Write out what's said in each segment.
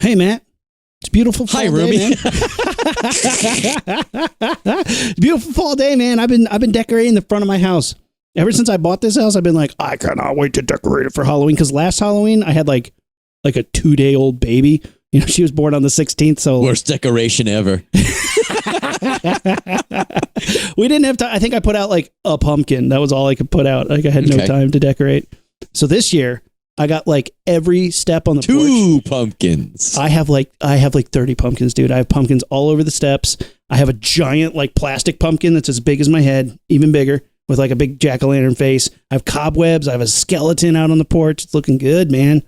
Hey, Matt. It's beautiful fall day, man. Beautiful fall day, man. I've been decorating the front of my house. Ever since I bought this house, I've been like, I cannot wait to decorate it for Halloween. Because last Halloween, I had like a 2-day-old baby. You know, she was born on the 16th. So worst decoration ever. We didn't have time. I think I put out like a pumpkin. That was all I could put out. Like I had no time to decorate. So this year, I got like every step on the porch. 2 pumpkins. I have like 30 pumpkins, dude. I have pumpkins all over the steps. I have a giant like plastic pumpkin that's as big as my head, even bigger, with like a big jack-o'-lantern face. I have cobwebs. I have a skeleton out on the porch. It's looking good, man.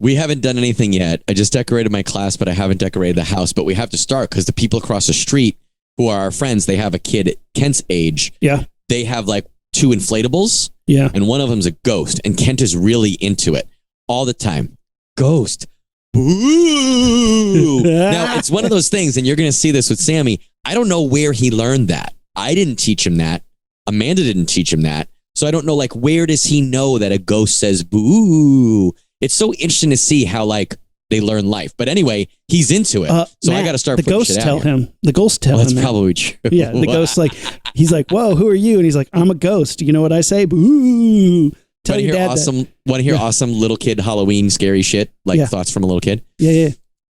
We haven't done anything yet. I just decorated my class, but I haven't decorated the house. But we have to start because the people across the street who are our friends, they have a kid at Kent's age. Yeah. They have like 2 inflatables. Yeah. And one of them's a ghost. And Kent is really into it all the time. Ghost. Boo. Now, it's one of those things, and you're going to see this with Sammy. I don't know where he learned that. I didn't teach him that. Amanda didn't teach him that. So I don't know, like, where does he know that a ghost says boo? It's so interesting to see how, like, they learn life. But anyway, he's into it. So Matt, I got to start the putting ghosts shit out tell here. him. The ghosts tell him. That's probably true. Yeah, the ghost, like, he's like, whoa, who are you? And he's like, I'm a ghost. You know what I say? Boo. Want to hear awesome little kid Halloween scary shit? Like thoughts from a little kid? Yeah.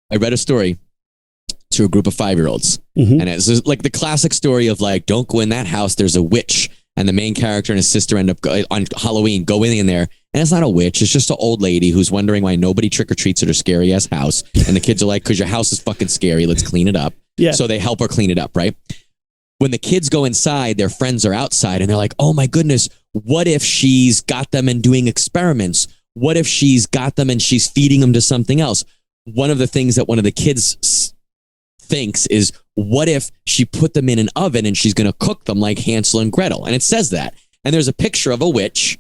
I read a story to a group of 5-year-olds. Mm-hmm. And it's like the classic story of like, don't go in that house. There's a witch. And the main character and his sister end up on Halloween going in there. And it's not a witch. It's just an old lady who's wondering why nobody trick-or-treats at her scary ass house. And the kids are like, because your house is fucking scary. Let's clean it up. Yeah. So they help her clean it up, right? When the kids go inside, their friends are outside and they're like, oh my goodness, what if she's got them and doing experiments? What if she's got them and she's feeding them to something else? One of the things that one of the kids thinks is, what if she put them in an oven and she's going to cook them like Hansel and Gretel? And it says that. And there's a picture of a witch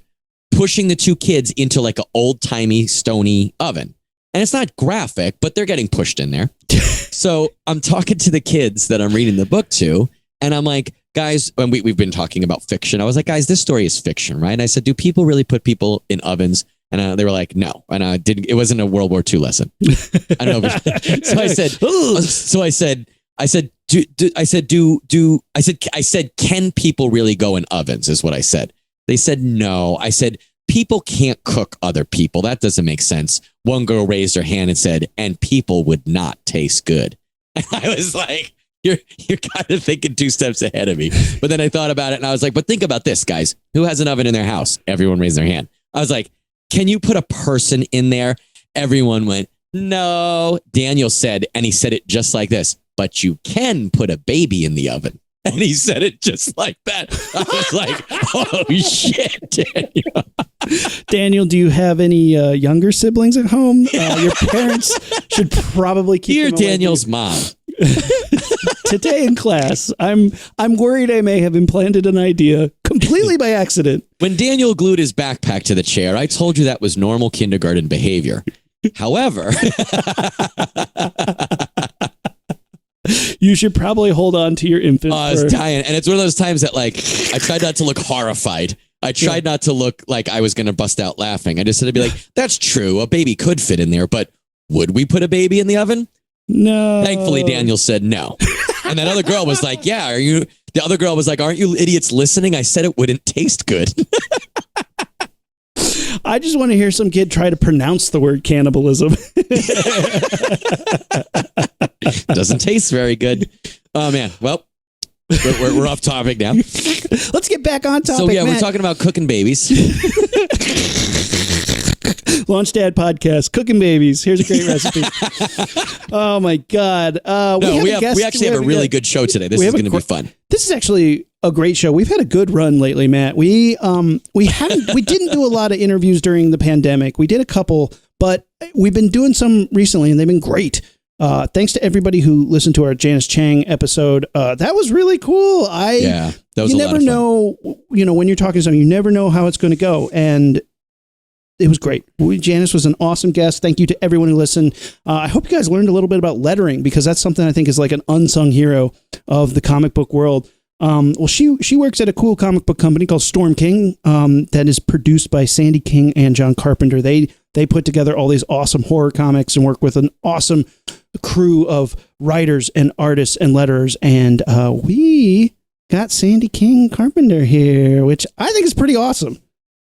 pushing the 2 kids into like an old-timey stony oven. And it's not graphic, but they're getting pushed in there. So I'm talking to the kids that I'm reading the book to, and I'm like, guys, and we've been talking about fiction. I was like, guys, this story is fiction, right? And I said, do people really put people in ovens? And they were like, no. And it wasn't a World War II lesson. I don't know. I said, can people really go in ovens is what I said. They said, no. I said, people can't cook other people. That doesn't make sense. One girl raised her hand and said, and people would not taste good. And I was like, you're kind of thinking 2 steps ahead of me. But then I thought about it and I was like, but think about this, guys. Who has an oven in their house? Everyone raised their hand. I was like, can you put a person in there? Everyone went, no. Daniel said, and he said it just like this, but you can put a baby in the oven. And he said it just like that. I was like, oh shit, Daniel. Daniel, do you have any younger siblings at home? Your parents should probably keep Here, them away Daniel's mom. Today in class, I'm worried I may have implanted an idea completely by accident. When Daniel glued his backpack to the chair, I told you that was normal kindergarten behavior. However, you should probably hold on to your infant. I was dying, and it's one of those times that like I tried not to look horrified. I tried not to look like I was going to bust out laughing. I just had to be like, "That's true. A baby could fit in there, but would we put a baby in the oven?" No. Thankfully, Daniel said no. And that other girl was like, yeah, the other girl was like, aren't you idiots listening? I said it wouldn't taste good. I just want to hear some kid try to pronounce the word cannibalism. Doesn't taste very good. Oh, man. Well, we're off topic now. Let's get back on topic. So, yeah, Matt. we're talking about cooking babies. Launch Dad podcast, cooking babies. Here's a great recipe. Oh my God. We actually have a really good show today. This is going to be fun. This is actually a great show. We've had a good run lately, Matt. We didn't do a lot of interviews during the pandemic. We did a couple, but we've been doing some recently and they've been great. Thanks to everybody who listened to our Janice Chang episode. That was really cool. That was you a lot never of fun. know, when you're talking to someone, you never know how it's going to go. And it was great. Janice was an awesome guest. Thank you to everyone who listened. I hope you guys learned a little bit about lettering because that's something I think is like an unsung hero of the comic book world. Well, she works at a cool comic book company called Storm King that is produced by Sandy King and John Carpenter. They They put together all these awesome horror comics and work with an awesome crew of writers and artists and letterers. And we got Sandy King Carpenter here, which I think is pretty awesome.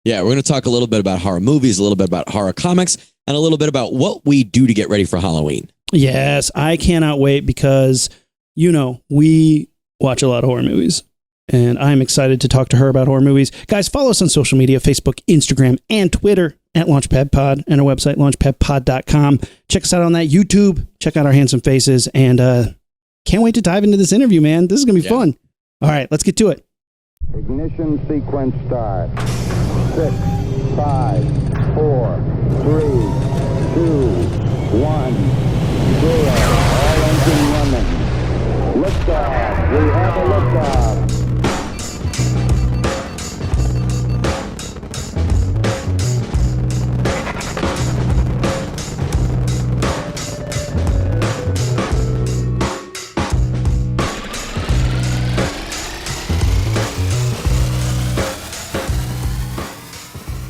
Yeah, we're going to talk a little bit about horror movies, a little bit about horror comics, and a little bit about what we do to get ready for Halloween. Yes, I cannot wait because, we watch a lot of horror movies. And I'm excited to talk to her about horror movies. Guys, follow us on social media, Facebook, Instagram, and Twitter at Launchpad Pod, and our website, launchpadpod.com. Check us out on that YouTube. Check out our handsome faces. And can't wait to dive into this interview, man. This is going to be fun. All right, let's get to it. Ignition sequence start. 6, 5, 4, 3, 2, 1, 0. All engine running. Liftoff. We have a liftoff.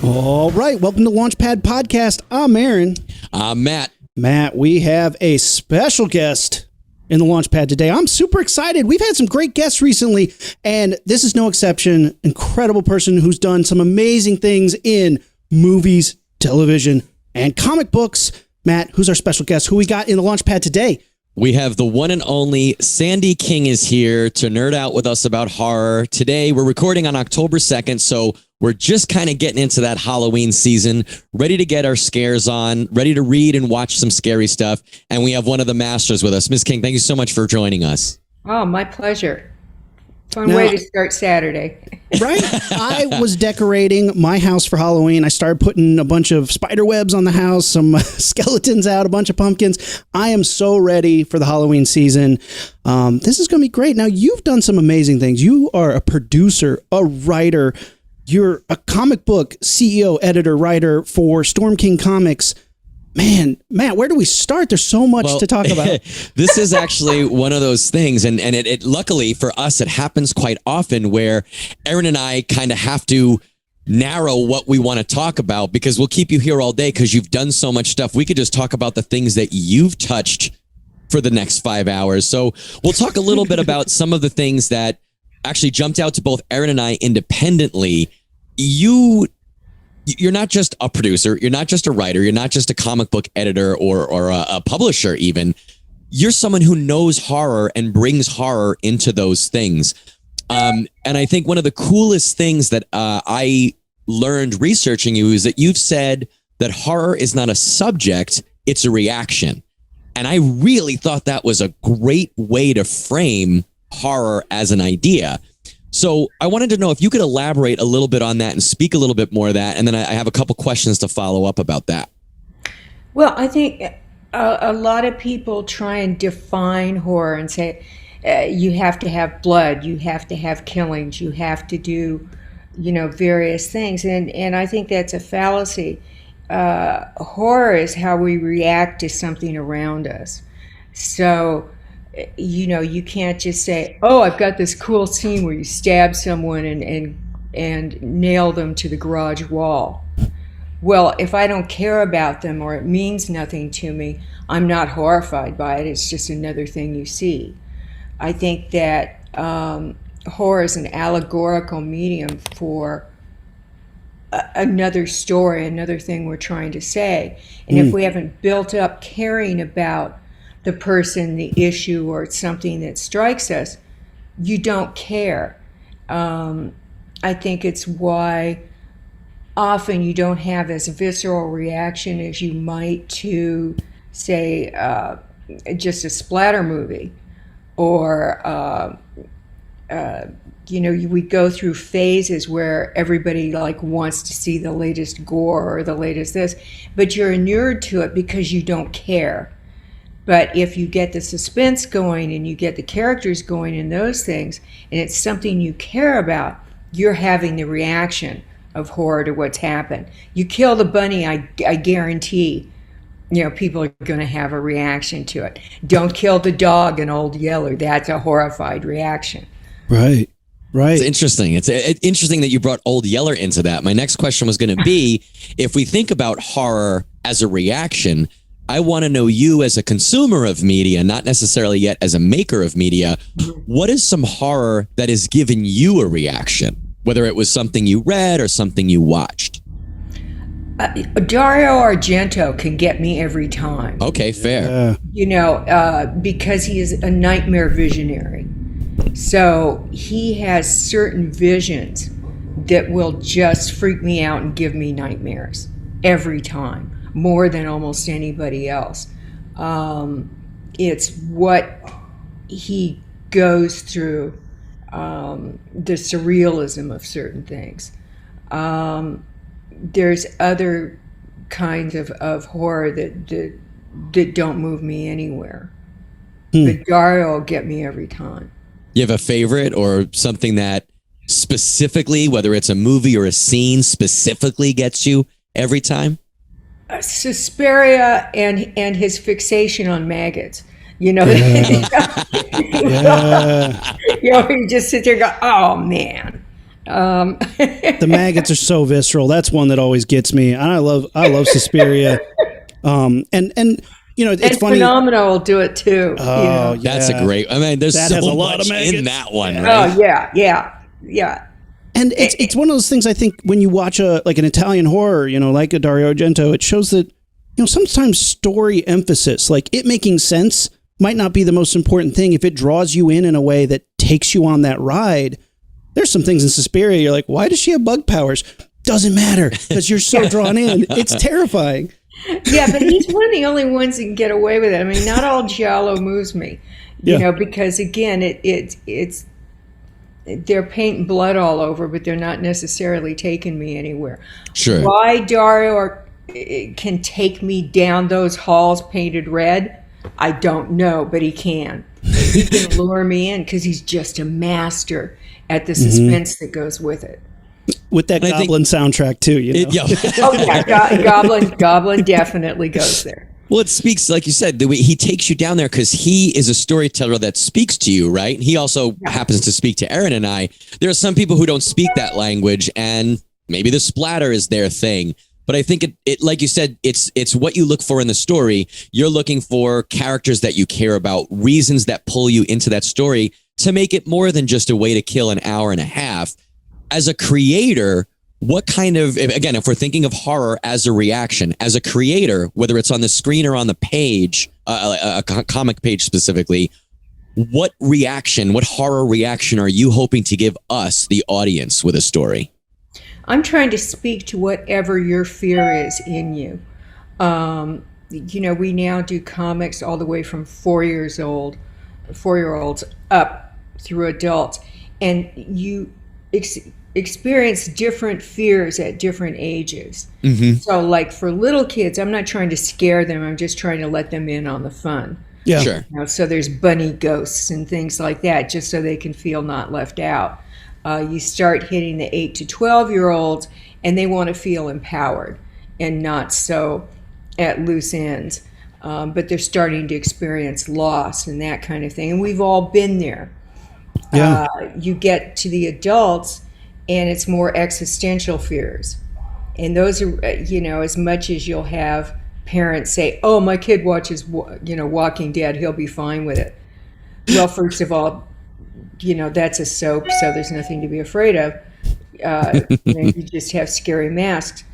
All right, welcome to Launchpad Podcast. I'm Aaron. I'm Matt. Matt, we have a special guest in the Launchpad today. I'm super excited. We've had some great guests recently, and this is no exception. Incredible person who's done some amazing things in movies, television, and comic books. Matt, who's our special guest? Who we got in the Launchpad today? We have the one and only Sandy King is here to nerd out with us about horror. Today, we're recording on October 2nd, so we're just kind of getting into that Halloween season, ready to get our scares on, ready to read and watch some scary stuff. And we have one of the masters with us. Miss King, thank you so much for joining us. Oh, my pleasure. Fun way to start Saturday. Right? I was decorating my house for Halloween. I started putting a bunch of spider webs on the house, some skeletons out, a bunch of pumpkins. I am so ready for the Halloween season. This is going to be great. Now, you've done some amazing things. You are a producer, a writer. You're a comic book CEO, editor, writer for Storm King Comics. Man, Matt, where do we start? There's so much to talk about. This is actually one of those things, and it luckily for us, it happens quite often where Aaron and I kind of have to narrow what we want to talk about, because we'll keep you here all day because you've done so much stuff. We could just talk about the things that you've touched for the next 5 hours. So we'll talk a little bit about some of the things that actually jumped out to both Aaron and I independently. You're not just a producer, you're not just a writer, you're not just a comic book editor or a publisher even. You're someone who knows horror and brings horror into those things. And I think one of the coolest things that I learned researching you is that you've said that horror is not a subject, it's a reaction. And I really thought that was a great way to frame horror as an idea. So I wanted to know if you could elaborate a little bit on that and speak a little bit more of that. And then I have a couple questions to follow up about that. Well, I think a lot of people try and define horror and say you have to have blood, you have to have killings, you have to do, various things. And I think that's a fallacy. Horror is how we react to something around us. So you can't just say, oh, I've got this cool scene where you stab someone and nail them to the garage wall. Well, if I don't care about them or it means nothing to me, I'm not horrified by it. It's just another thing you see. I think that horror is an allegorical medium for another story, another thing we're trying to say. And if we haven't built up caring about the person, the issue, or it's something that strikes us, you don't care. I think it's why often you don't have as visceral reaction as you might to, say, just a splatter movie, or we go through phases where everybody wants to see the latest gore or the latest this, but you're inured to it because you don't care. But if you get the suspense going and you get the characters going in those things, and it's something you care about, you're having the reaction of horror to what's happened. You kill the bunny, I guarantee, people are going to have a reaction to it. Don't kill the dog in Old Yeller. That's a horrified reaction. Right. Right. It's interesting. It's interesting that you brought Old Yeller into that. My next question was going to be, if we think about horror as a reaction, I want to know you as a consumer of media, not necessarily yet as a maker of media. What is some horror that has given you a reaction, whether it was something you read or something you watched? Dario Argento can get me every time. Okay, fair. Because he is a nightmare visionary. So he has certain visions that will just freak me out and give me nightmares every time, more than almost anybody else. It's what he goes through, the surrealism of certain things. There's other kinds of horror that don't move me anywhere. But Dario will get me every time. You have a favorite or something that specifically, whether it's a movie or a scene, specifically gets you every time? Suspiria and his fixation on maggots. Yeah. You just sit there and go, oh, man. The maggots are so visceral. That's one that always gets me. And I love Suspiria. And it's funny. Phenomena will do it too. Oh, yeah. That's a great. I mean, there's that so has a lot much of maggots in that one, right? Oh yeah. And it's one of those things. I think when you watch an Italian horror, like a Dario Argento, it shows that sometimes story emphasis, like it making sense, might not be the most important thing. If it draws you in a way that takes you on that ride, there's some things in Suspiria you're like, why does she have bug powers? Doesn't matter, because you're so drawn in. It's terrifying. Yeah, but he's one of the only ones that can get away with it. I mean, not all giallo moves me, because again, it's they're painting blood all over, but they're not necessarily taking me anywhere. Sure. Why Dario can take me down those halls painted red, I don't know, but he can. He can lure me in because he's just a master at the suspense that goes with it. With that Goblin soundtrack too, Oh yeah, Goblin definitely goes there. Well, it speaks, like you said, the way he takes you down there because he is a storyteller that speaks to you, right? He also happens to speak to Aaron and I. There are some people who don't speak that language, and maybe the splatter is their thing. But I think it like you said, it's what you look for in the story. You're looking for characters that you care about, reasons that pull you into that story to make it more than just a way to kill an hour and a half. As a creator, what kind of, again, if we're thinking of horror as a reaction, as a creator, whether it's on the screen or on the page, a comic page specifically, what horror reaction are you hoping to give us, the audience, with a story? I'm trying to speak to whatever your fear is in you. We now do comics all the way from 4-year-olds up through adults, and you experience different fears at different ages. So like for little kids, I'm not trying to scare them, I'm just trying to let them in on the fun. Yeah. Sure. So there's bunny ghosts and things like that, just so they can feel not left out. You start hitting the 8 to 12-year-olds, and they want to feel empowered and not so at loose ends. But they're starting to experience loss and that kind of thing. And we've all been there. Yeah. You get to the adults, and it's more existential fears. And those are, as much as you'll have parents say, oh, my kid watches, Walking Dead, he'll be fine with it. Well, first of all, that's a soap, so there's nothing to be afraid of. You just have scary masks.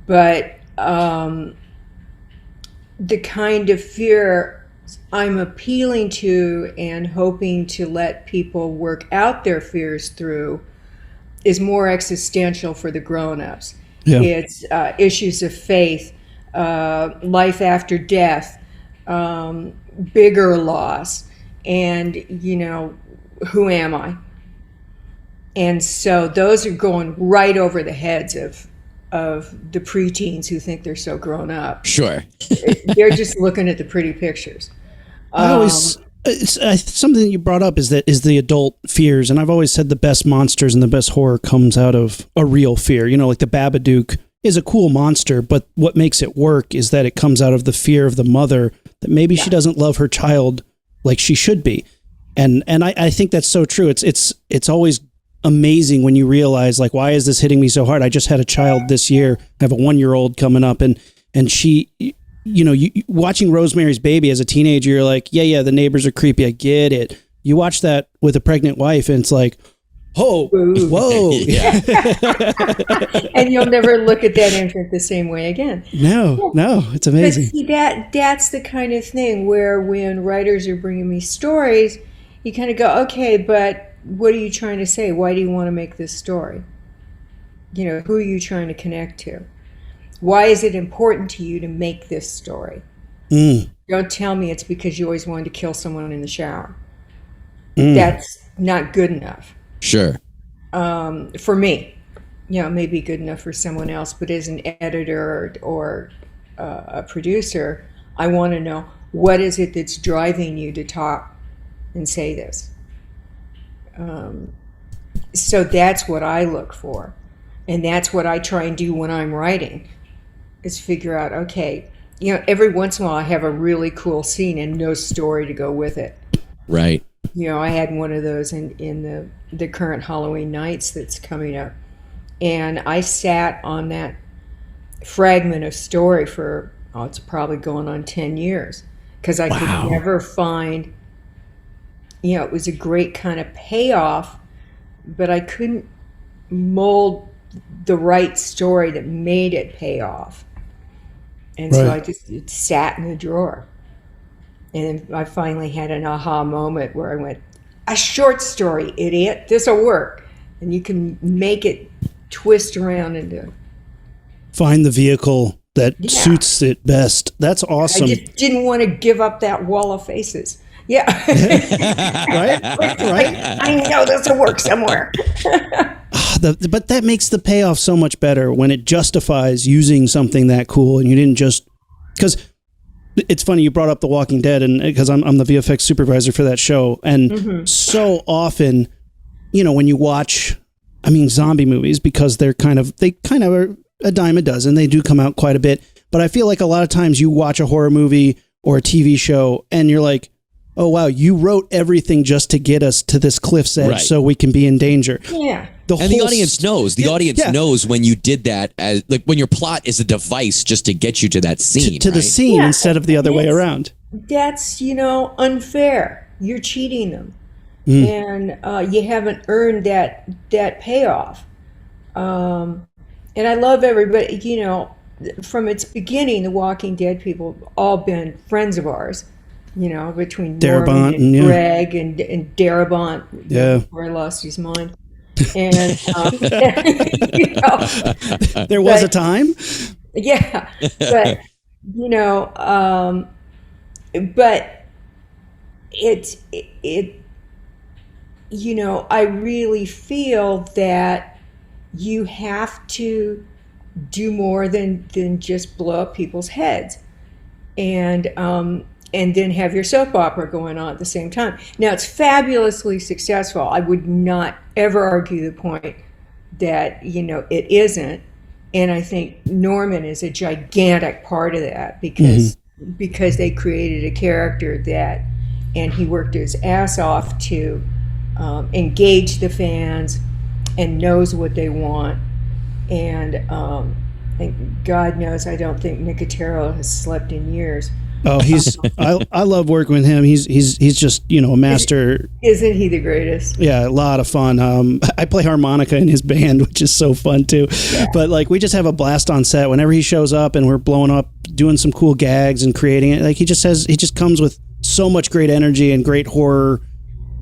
But the kind of fear I'm appealing to and hoping to let people work out their fears through is more existential for the grown-ups. Yeah. It's issues of faith, life after death, bigger loss, and, who am I? And so those are going right over the heads of the preteens who think they're so grown up. Sure. They're just looking at the pretty pictures. Something that you brought up is the adult fears, and I've always said the best monsters and the best horror comes out of a real fear. Like the Babadook is a cool monster, but what makes it work is that it comes out of the fear of the mother that maybe she doesn't love her child like she should be, and I think that's so true. It's always amazing when you realize, like, why is this hitting me so hard? I just had a child this year. I have a 1-year-old coming up, and she, you know, you watching Rosemary's Baby as a teenager, you're like, yeah, the neighbors are creepy. I get it. You watch that with a pregnant wife, and it's like, oh, whoa. And you'll never look at that infant the same way again. No, it's amazing. But see, that's the kind of thing where when writers are bringing me stories, you kind of go, okay, but what are you trying to say? Why do you want to make this story? You know, who are you trying to connect to? Why is it important to you to make this story? Don't tell me it's because you always wanted to kill someone in the shower. That's not good enough. Sure. For me. You know, it may be good enough for someone else, but as an editor or a producer, I want to know, what is it that's driving you to talk and say this? So that's what I look for. And that's what I try and do when I'm writing, is figure out, okay, you know, every once in a while I have a really cool scene and no story to go with it. Right. You know, I had one of those in the current Halloween Nights that's coming up. And I sat on that fragment of story for, it's probably going on 10 years. Because I could never find, you know, it was a great kind of payoff, but I couldn't mold the right story that made it pay off. And so I just, it sat in the drawer. And then I finally had an aha moment where I went, a short story, idiot, this'll work. And you can make it twist around into... Find the vehicle that suits it best. That's awesome. I just didn't want to give up that wall of faces. Yeah. Right? I know this will work somewhere. But that makes the payoff so much better when it justifies using something that cool, and you didn't just... Because it's funny, you brought up The Walking Dead, and because I'm the VFX supervisor for that show, and so often, you know, when you watch, I mean, zombie movies, because they kind of are a dime a dozen. They do come out quite a bit, but I feel like a lot of times you watch a horror movie or a TV show, and you're like, oh wow, you wrote everything just to get us to this cliff's edge so we can be in danger. Yeah. The audience knows. The audience knows when you did that, as like when your plot is a device just to get you to that scene. To the scene instead of the other way around. That's, you know, unfair. You're cheating them. And you haven't earned that payoff. And I love everybody, you know, from its beginning, the Walking Dead people have all been friends of ours. You know, between Norman and Greg and Darabont, before he lost his mind. And you know, there was a time. Yeah, but you know, but it you know, I really feel that you have to do more than just blow up people's heads, and then have your soap opera going on at the same time. Now, it's fabulously successful. I would not ever argue the point that, you know, it isn't. And I think Norman is a gigantic part of that because they created a character that, and he worked his ass off to engage the fans and knows what they want. And God knows, I don't think Nicotero has slept in years. Oh, I love working with him. He's just, you know, a master. Isn't he the greatest? Yeah, a lot of fun. I play harmonica in his band, which is so fun too. Yeah. But like, we just have a blast on set whenever he shows up, and we're blowing up, doing some cool gags and creating it. Like, he just comes with so much great energy and great horror,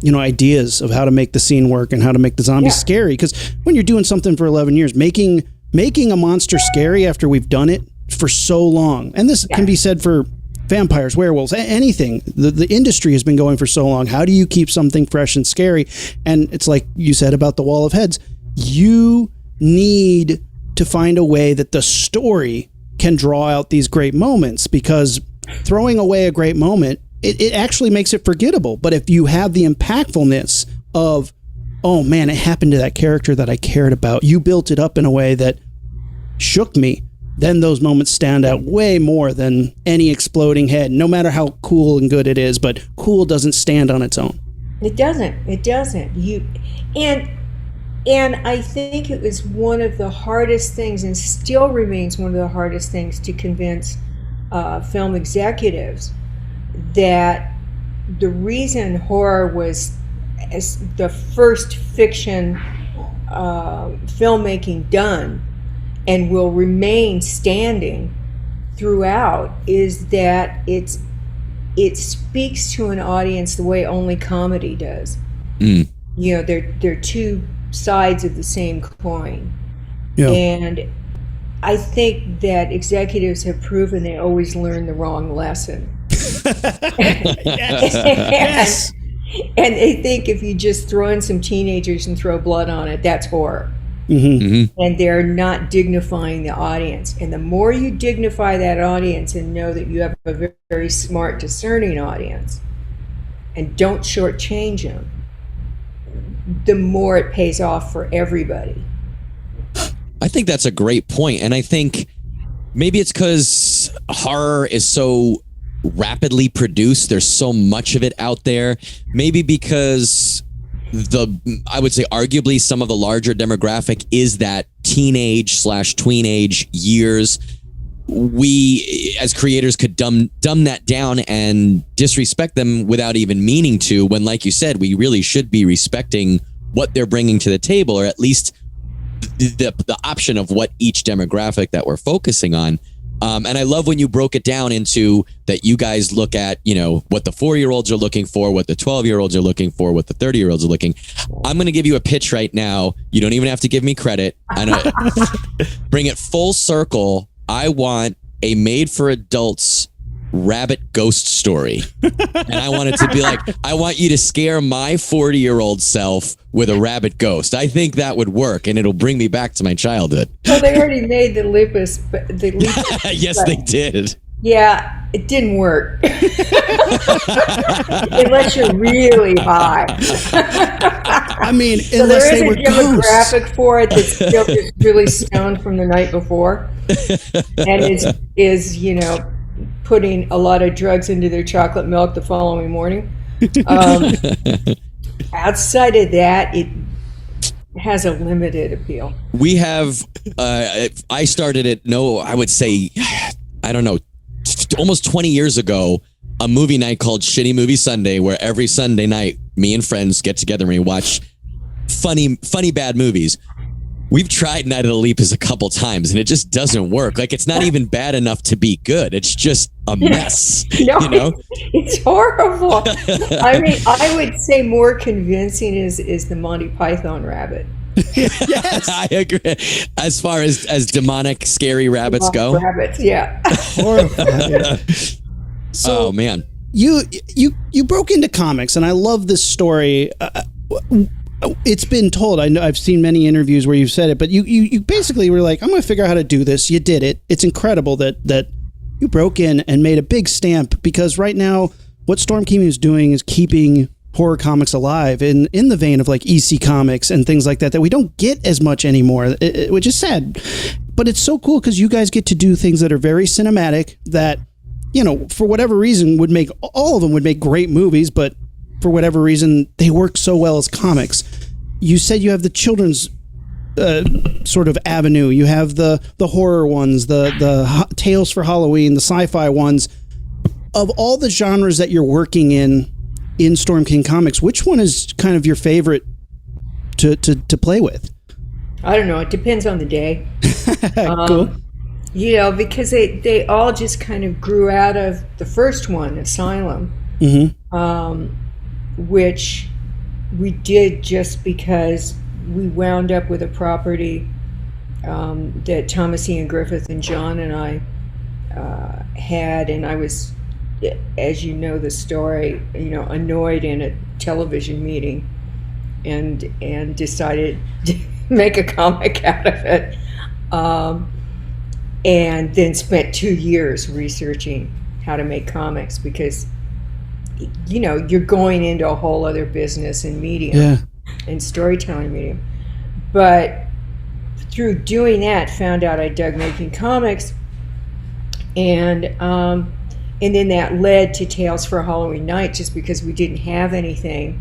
you know, ideas of how to make the scene work and how to make the zombies scary. Because when you're doing something for 11 years, making a monster scary after we've done it for so long, and this can be said for vampires, werewolves, anything. The industry has been going for so long. How do you keep something fresh and scary? And it's like you said about the wall of heads. You need to find a way that the story can draw out these great moments, because throwing away a great moment, it actually makes it forgettable. But if you have the impactfulness of, oh man, it happened to that character that I cared about, you built it up in a way that shook me, then those moments stand out way more than any exploding head, no matter how cool and good it is. But cool doesn't stand on its own. It doesn't. And And I think it was one of the hardest things, and still remains one of the hardest things, to convince film executives that the reason horror was as the first fiction filmmaking done and will remain standing throughout is that it speaks to an audience the way only comedy does. You know, they're two sides of the same coin. Yeah. And I think that executives have proven they always learn the wrong lesson. Yes. And they think if you just throw in some teenagers and throw blood on it, that's horror. And they're not dignifying the audience. And the more you dignify that audience and know that you have a very, very smart, discerning audience, and don't shortchange them, the more it pays off for everybody. I think that's a great point. And I think maybe it's because horror is so rapidly produced. There's so much of it out there. Maybe because I would say arguably some of the larger demographic is that teenage/tweenage years. We as creators could dumb that down and disrespect them without even meaning to, when, like you said, we really should be respecting what they're bringing to the table, or at least the option of what each demographic that we're focusing on. And I love when you broke it down into that you guys look at, you know, what the 4-year-olds are looking for, what the 12-year-olds are looking for, what the 30-year-olds are looking. I'm going to give you a pitch right now. You don't even have to give me credit. Bring it full circle. I want a made-for-adults rabbit ghost story. And I want it to be like, I want you to scare my 40-year-old self with a rabbit ghost. I think that would work, and it'll bring me back to my childhood. Well, they already made the Lepus. Yes, they did. Yeah, it didn't work. Unless you're really high. I mean, So unless there is they a were ghosts. demographic for it that's still just really stoned from the night before, and is you know, putting a lot of drugs into their chocolate milk the following morning. Outside of that, it has a limited appeal. We have, I started it, I would say, I don't know, almost 20 years ago, a movie night called Shitty Movie Sunday, where every Sunday night, me and friends get together and we watch funny bad movies. We've tried Night of the Lepus a couple times and it just doesn't work. Like, it's not even bad enough to be good. It's just a mess. No, you know? it's horrible. I mean, I would say more convincing is the Monty Python rabbit. Yes. I agree. As far as demonic, scary rabbits go. Rabbits, yeah. Horrifying. So Oh, man. you broke into comics, and I love this story. It's been told. I know I've seen many interviews where you've said it, but you basically were like, I'm going to figure out how to do this. You did it. It's incredible that you broke in and made a big stamp, because right now what Storm King is doing is keeping horror comics alive in the vein of like EC Comics and things like that we don't get as much anymore, which is sad. But it's so cool because you guys get to do things that are very cinematic that, you know, for whatever reason all of them would make great movies, but for whatever reason, they work so well as comics. You said you have the children's sort of avenue. You have the horror ones, the Tales for Halloween, the sci-fi ones. Of all the genres that you're working in Storm King Comics, which one is kind of your favorite to play with? I don't know. It depends on the day. Cool. You know, because they all just kind of grew out of the first one, Asylum, which we did just because we wound up with a property that Thomas Ian Griffith and John and I had, and I was, as you know the story, you know, annoyed in a television meeting and decided to make a comic out of it. And then spent 2 years researching how to make comics, because, you know, you're going into a whole other business and medium and storytelling medium. But through doing that, found out I dug making comics, and then that led to Tales for Halloween Night, just because we didn't have anything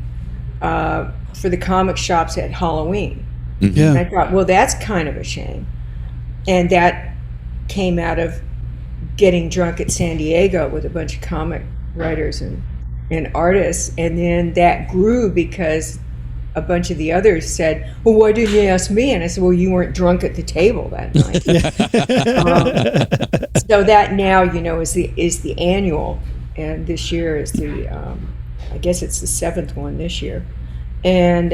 for the comic shops at Halloween. Mhm. Yeah. And I thought, well, that's kind of a shame. And that came out of getting drunk at San Diego with a bunch of comic writers and artists. And then that grew because a bunch of the others said, well, why didn't you ask me? And I said, well, you weren't drunk at the table that night. So that now, is the annual. And this year is I guess it's the 7th one this year. And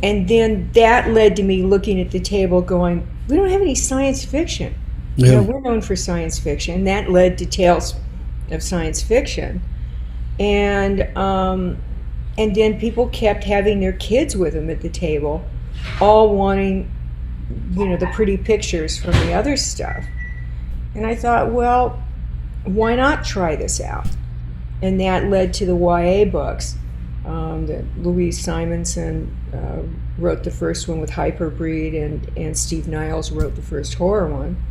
then that led to me looking at the table going, we don't have any science fiction. Yeah. We're known for science fiction. That led to Tales of Science Fiction. And then people kept having their kids with them at the table, all wanting, the pretty pictures from the other stuff. And I thought, well, why not try this out? And that led to the YA books. That Louise Simonson wrote the first one with Hyperbreed, and Steve Niles wrote the first horror one.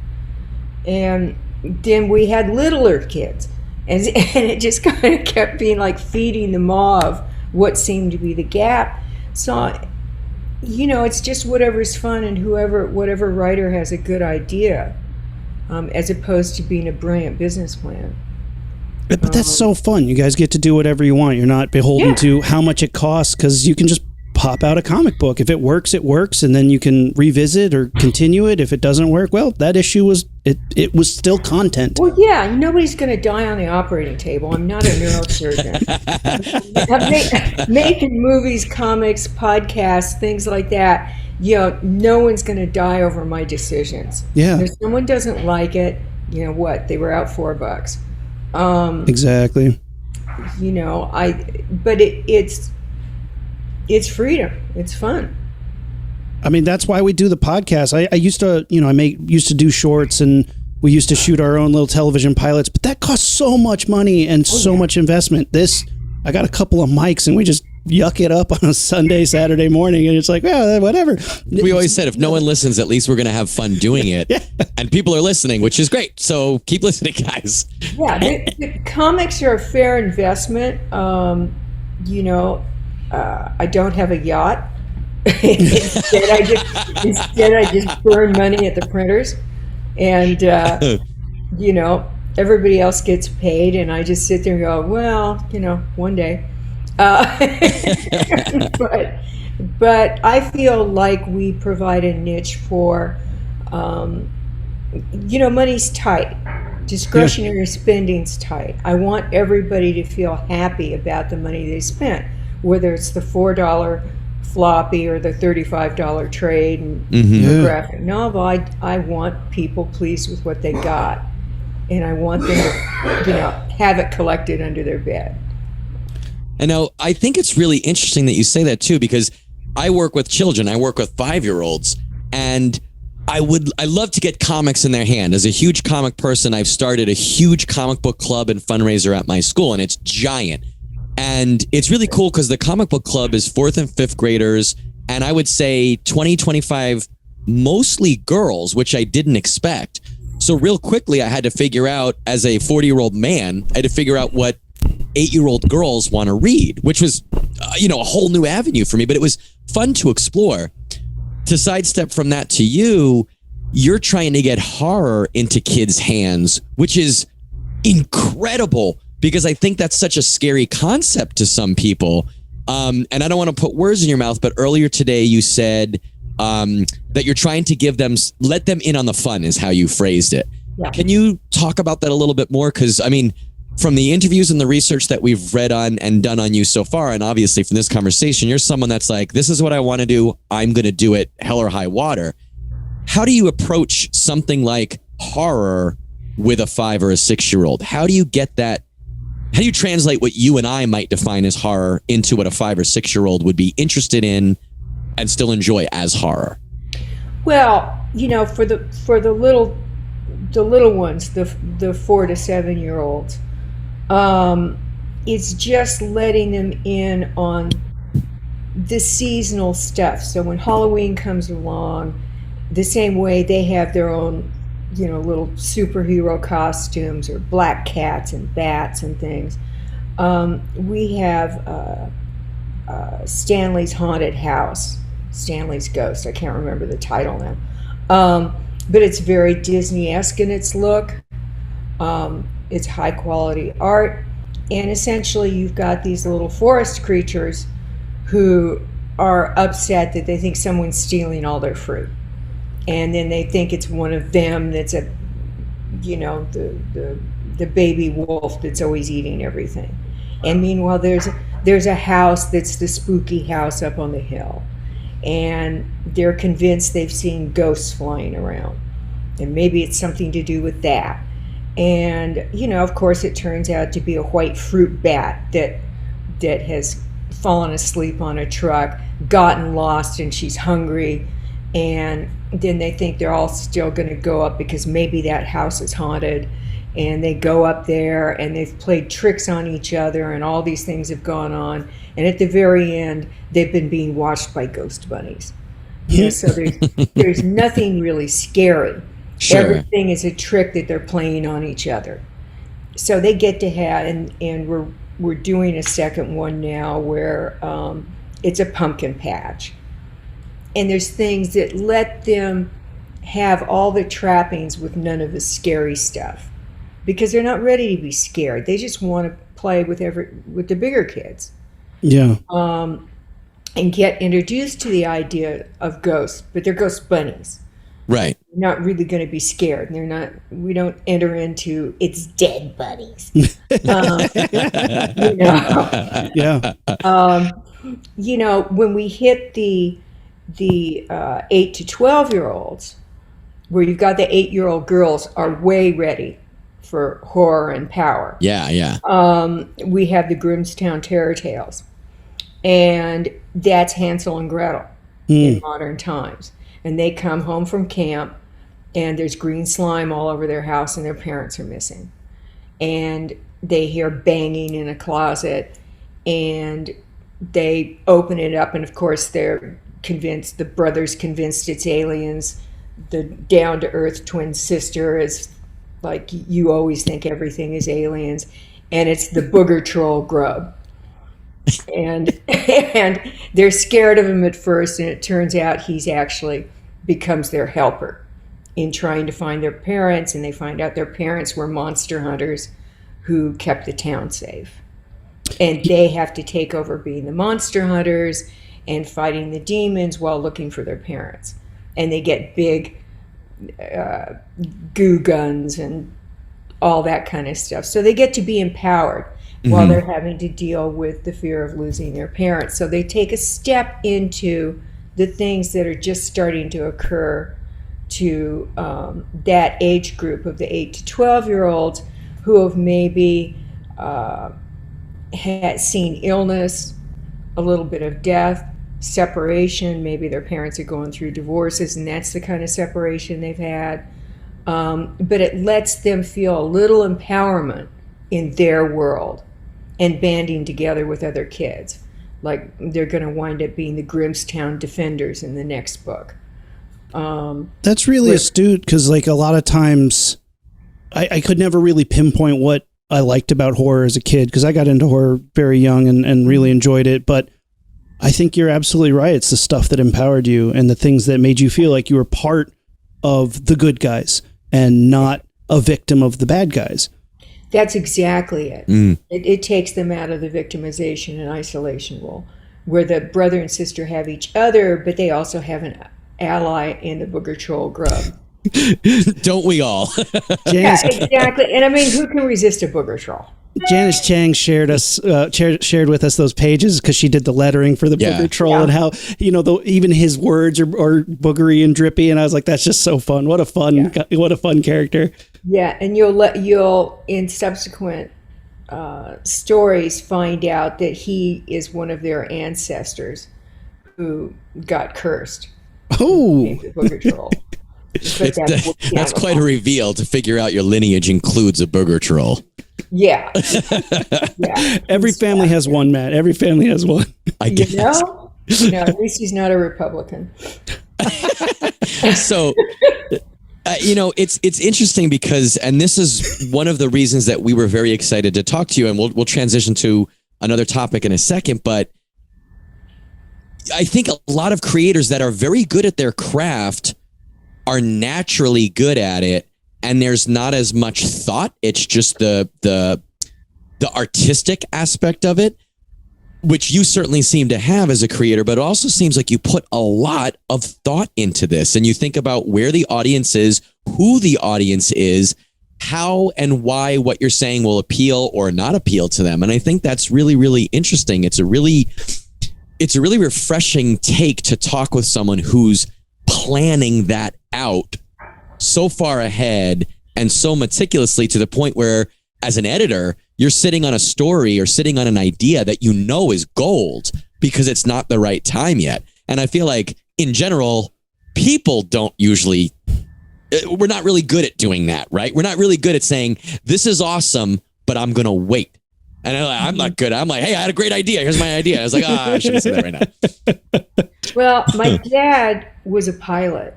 And then we had littler kids. And it just kind of kept being like feeding the maw of what seemed to be the gap. So, it's just whatever's fun and whatever writer has a good idea, as opposed to being a brilliant business plan. But that's so fun. You guys get to do whatever you want. You're not beholden to how much it costs, because you can just pop out a comic book. If it works, it works, and then you can revisit or continue it. If it doesn't work, well, that issue was it was still content. Well, yeah, nobody's going to die on the operating table. I'm not a neurosurgeon. I'm making movies, comics, podcasts, things like that. No one's going to die over my decisions. Yeah. If someone doesn't like it, what? They were out $4. Exactly. But it's freedom. It's fun. I mean, that's why we do the podcast. I used to, used to do shorts, and we used to shoot our own little television pilots, but that costs so much money and so much investment. I got a couple of mics, and we just yuck it up on a Sunday, Saturday morning, and it's like, well, whatever. We always said if no one listens, at least we're going to have fun doing it. Yeah. And people are listening, which is great. So keep listening, guys. Yeah, the comics are a fair investment. I don't have a yacht. Instead, I just burn money at the printers, and everybody else gets paid, and I just sit there and go, well, one day. But I feel like we provide a niche for, money's tight. Discretionary spending's tight. I want everybody to feel happy about the money they spent, whether it's the $4 floppy or the $35 trade and the graphic novel. I want people pleased with what they got, and I want them to, have it collected under their bed. And now I think it's really interesting that you say that too, because I work with children. I work with 5-year-olds, and I love to get comics in their hand. As a huge comic person, I've started a huge comic book club and fundraiser at my school, and it's giant. And it's really cool because the comic book club is 4th and 5th graders, and I would say 20, 25, mostly girls, which I didn't expect. So real quickly, I had to figure out, as a 40-year-old man, I had to figure out what 8-year-old girls want to read, which was, a whole new avenue for me, but it was fun to explore. To sidestep from that to you're trying to get horror into kids' hands, which is incredible, because I think that's such a scary concept to some people. And I don't want to put words in your mouth, but earlier today you said that you're trying to let them in on the fun, is how you phrased it. Yeah. Can you talk about that a little bit more? Because, from the interviews and the research that we've read on and done on you so far, and obviously from this conversation, you're someone that's like, this is what I want to do. I'm going to do it, hell or high water. How do you approach something like horror with a 5 or a 6-year-old? How do you get that? How do you translate what you and I might define as horror into what a 5 or 6-year-old would be interested in and still enjoy as horror? Well, for the little ones, the 4 to 7-year-olds, it's just letting them in on the seasonal stuff. So when Halloween comes along, the same way they have their own, little superhero costumes or black cats and bats and things. We have Stanley's Haunted House. Stanley's Ghost. I can't remember the title now. But it's very Disney-esque in its look. It's high quality art. And essentially you've got these little forest creatures who are upset that they think someone's stealing all their fruit. And then they think it's one of them that's the baby wolf that's always eating everything. And meanwhile, there's a house that's the spooky house up on the hill. And they're convinced they've seen ghosts flying around. And maybe it's something to do with that. And, of course, it turns out to be a white fruit bat that has fallen asleep on a truck, gotten lost, and she's hungry. And then they think they're all still going to go up because maybe that house is haunted. And they go up there and they've played tricks on each other and all these things have gone on. And at the very end, they've been being watched by ghost bunnies. So there's nothing really scary. Sure. Everything is a trick that they're playing on each other. So they get to have, and we're doing a second one now where it's a pumpkin patch. And there's things that let them have all the trappings with none of the scary stuff. Because they're not ready to be scared. They just want to play with the bigger kids. Yeah. And get introduced to the idea of ghosts, but they're ghost bunnies. Right. They're not really going to be scared. We don't enter into it's dead bunnies. Yeah. When we hit the 8 to 12-year-olds, where you've got the 8-year-old girls are way ready for horror and power. Yeah. We have the Grimmstown Terror Tales, and that's Hansel and Gretel in modern times. And they come home from camp, and there's green slime all over their house, and their parents are missing. And they hear banging in a closet, and they open it up, and of course they're convinced, the brother's convinced it's aliens. The down-to-earth twin sister is like, you always think everything is aliens, and it's the booger troll grub. And they're scared of him at first, and it turns out he's actually becomes their helper in trying to find their parents, and they find out their parents were monster hunters who kept the town safe. And they have to take over being the monster hunters and fighting the demons while looking for their parents. And they get big goo guns and all that kind of stuff. So they get to be empowered while they're having to deal with the fear of losing their parents. So they take a step into the things that are just starting to occur to that age group of the 8 to 12-year-olds who have maybe had seen illness, a little bit of death, separation. Maybe their parents are going through divorces, and that's the kind of separation they've had. But it lets them feel a little empowerment in their world and banding together with other kids. Like they're going to wind up being the Grimmstown Defenders in the next book. That's really astute, because like a lot of times I could never really pinpoint what I liked about horror as a kid, because I got into horror very young and really enjoyed it. But I think you're absolutely right. It's the stuff that empowered you and the things that made you feel like you were part of the good guys and not a victim of the bad guys. That's exactly it. It takes them out of the victimization and isolation role, where the brother and sister have each other, but they also have an ally in the booger troll grub. Don't we all? Yeah, exactly. And I mean, who can resist a booger troll? Janice Chang shared with us those pages because she did the lettering for the booger troll, and how even his words are boogery and drippy, and I was like, that's just so fun. What a fun character. Yeah, and you'll in subsequent stories find out that he is one of their ancestors who got cursed. Oh, the booger troll. That's quite a reveal to figure out your lineage includes a booger troll. Yeah. Every family has one, Matt. Every family has one. I guess. At least he's not a Republican. So, it's interesting because, and this is one of the reasons that we were very excited to talk to you, and we'll transition to another topic in a second, but I think a lot of creators that are very good at their craft are naturally good at it, and there's not as much thought. It's just the artistic aspect of it, which you certainly seem to have as a creator, but it also seems like you put a lot of thought into this, and you think about where the audience is, who the audience is, how and why what you're saying will appeal or not appeal to them. And I think that's really, really interesting. It's a really refreshing take to talk with someone who's planning that out so far ahead and so meticulously, to the point where, as an editor, you're sitting on a story or sitting on an idea that you know is gold because it's not the right time yet. And I feel like, in general, people don't usually, we're not really good at doing that, right? We're not really good at saying, this is awesome, but I'm going to wait. And I'm not good. I'm like, hey, I had a great idea. Here's my idea. I was like, I shouldn't say that right now. Well, my dad was a pilot,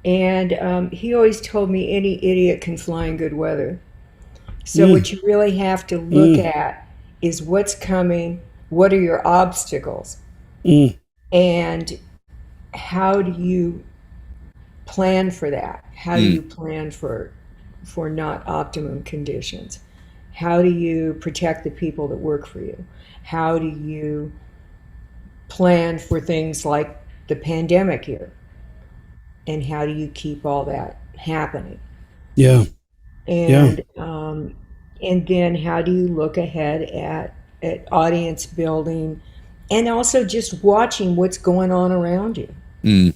and he always told me any idiot can fly in good weather. So what you really have to look at is what's coming, what are your obstacles, and how do you plan for that? How do you plan for not optimum conditions? How do you protect the people that work for you? How do you plan for things like the pandemic here? And how do you keep all that happening? Yeah. And and then how do you look ahead at audience building, and also just watching what's going on around you?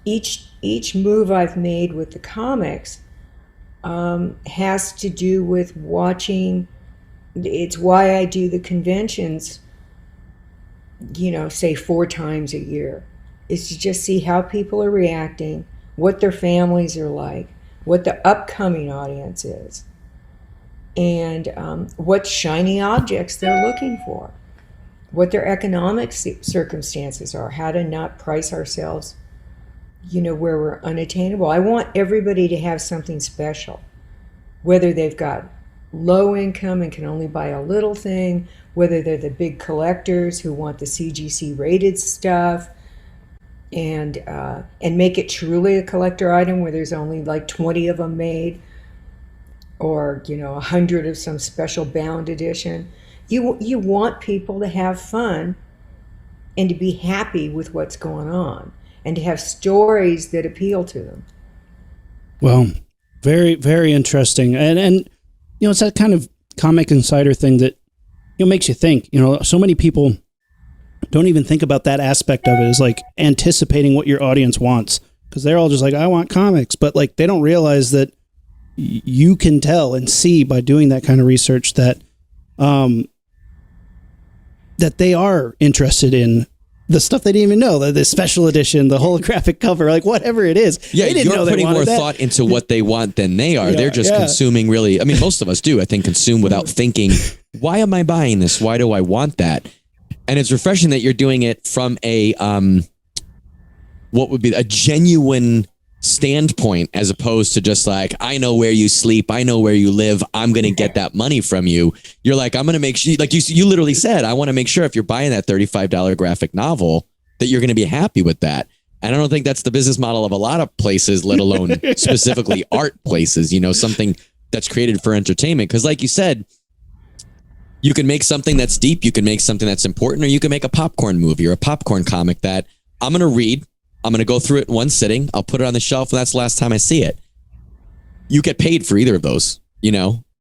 Each move I've made with the comics has to do with watching. It's why I do the conventions, say 4 times a year, is to just see how people are reacting, what their families are like, what the upcoming audience is, and what shiny objects they're looking for, what their economic circumstances are, how to not price ourselves, where we're unattainable. I want everybody to have something special, whether they've got low income and can only buy a little thing, whether they're the big collectors who want the CGC rated stuff, and make it truly a collector item where there's only like 20 of them made, or 100 of some special bound edition. You want people to have fun and to be happy with what's going on, and to have stories that appeal to them. Well, very, very interesting. And it's that kind of Comic Insider thing that makes you think. So many people don't even think about that aspect of it, as like anticipating what your audience wants, because they're all just like, I want comics, but like they don't realize that you can tell and see by doing that kind of research that that they are interested in the stuff they didn't even know, the special edition, the holographic cover, like whatever it is. Yeah, they didn't you're know putting more thought into what they want than they are. They're just consuming, really. I mean, most of us do, I think, consume without thinking, why am I buying this? Why do I want that? And it's refreshing that you're doing it from a what would be a genuine standpoint, as opposed to just like, I know where you sleep, I know where you live, I'm going to get that money from you. You're like, I'm going to make sure, like you literally said, I want to make sure if you're buying that $35 graphic novel that you're going to be happy with that. And I don't think that's the business model of a lot of places, let alone specifically art places, something that's created for entertainment. Because like you said, you can make something that's deep, you can make something that's important, or you can make a popcorn movie or a popcorn comic that I'm going to read, I'm going to go through it in one sitting, I'll put it on the shelf, and that's the last time I see it. You get paid for either of those,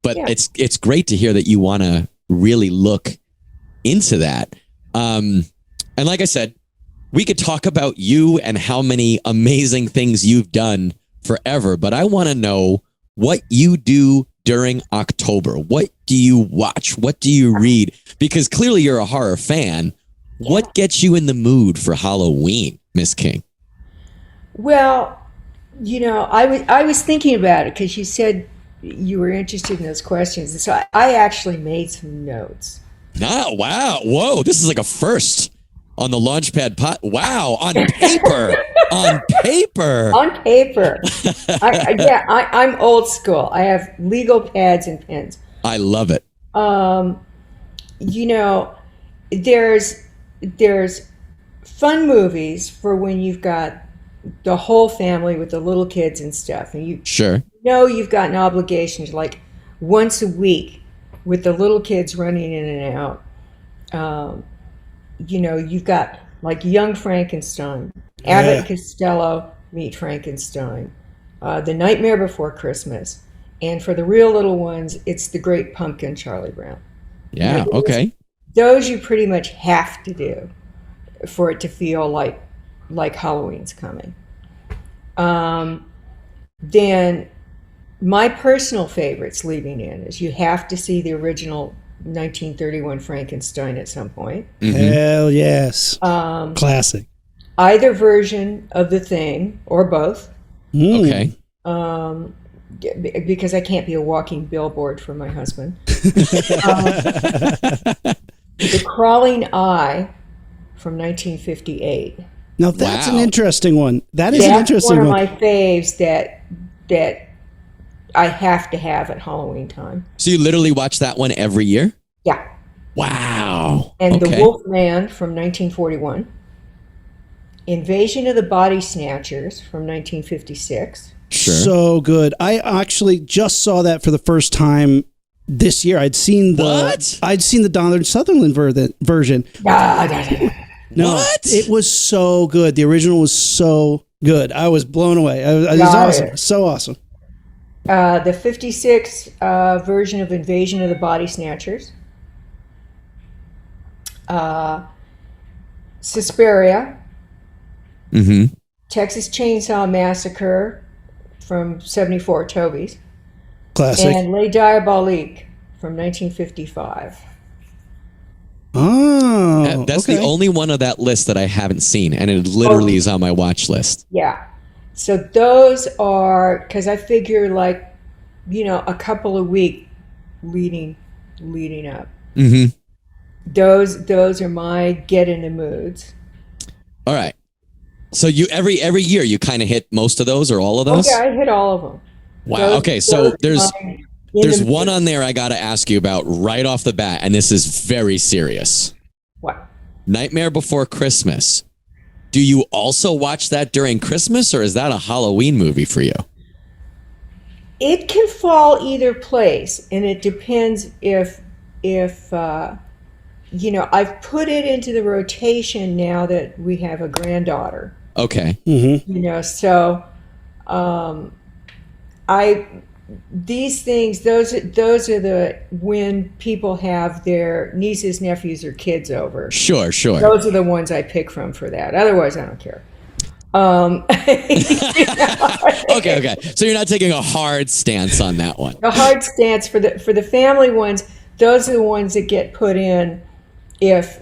but it's great to hear that you want to really look into that. And like I said, we could talk about you and how many amazing things you've done forever, but I want to know what you do during October. What do you watch? What do you read? Because clearly you're a horror fan. What gets you in the mood for Halloween, Miss King? Well, I was thinking about it because you said you were interested in those questions. And so I actually made some notes. Oh, wow. Whoa. This is like a first on the Launchpad pot. Wow. On paper. On paper. On paper. I'm old school. I have legal pads and pens. I love it. There's there's fun movies for when you've got the whole family with the little kids and stuff, and you Sure. know you've got an obligation to, like, once a week with the little kids running in and out. You've got like Young Frankenstein, Abbott and Costello Meet Frankenstein, The Nightmare Before Christmas, and for the real little ones, it's The Great Pumpkin, Charlie Brown. Yeah. Okay. Those you pretty much have to do for it to feel like Halloween's coming. Then my personal favorites leading in is you have to see the original 1931 Frankenstein at some point. Hell yes. Classic. Either version of The Thing or both. Okay. Because I can't be a walking billboard for my husband. The Crawling Eye from 1958. Now that's an Wow. interesting one. That's an That's interesting one of one. my faves that I have to have at Halloween time. So you literally watch that one every year? Yeah. Wow. And okay. The Wolf Man from 1941. Invasion of the Body Snatchers from 1956. Sure. So good. I actually just saw that for the first time this year. I'd seen the Donald Sutherland version. No, What? it was so good. The original was so good. I was blown away. It was awesome. So awesome. The 56 version of Invasion of the Body Snatchers. Suspiria. Mm-hmm. Texas Chainsaw Massacre from 74, Toby's. Classic. And Les Diaboliques from 1955. Oh, That's okay. the only one of that list that I haven't seen, and it literally is on my watch list. Yeah. So those are, because I figure like, a couple of weeks leading up. Mm-hmm. Those are my get in the moods. All right. So you every year you kind of hit most of those or all of those? Okay, I hit all of them. Wow. Okay, so there's There's one on there I got to ask you about right off the bat, and this is very serious. What? Nightmare Before Christmas. Do you also watch that during Christmas, or is that a Halloween movie for you? It can fall either place, and it depends if I've put it into the rotation now that we have a granddaughter. Okay. Mm-hmm. So these things, those are the when people have their nieces, nephews, or kids over. Sure. Those are the ones I pick from for that. Otherwise, I don't care. Okay. So you're not taking a hard stance on that one. The hard stance for the family ones, those are the ones that get put in if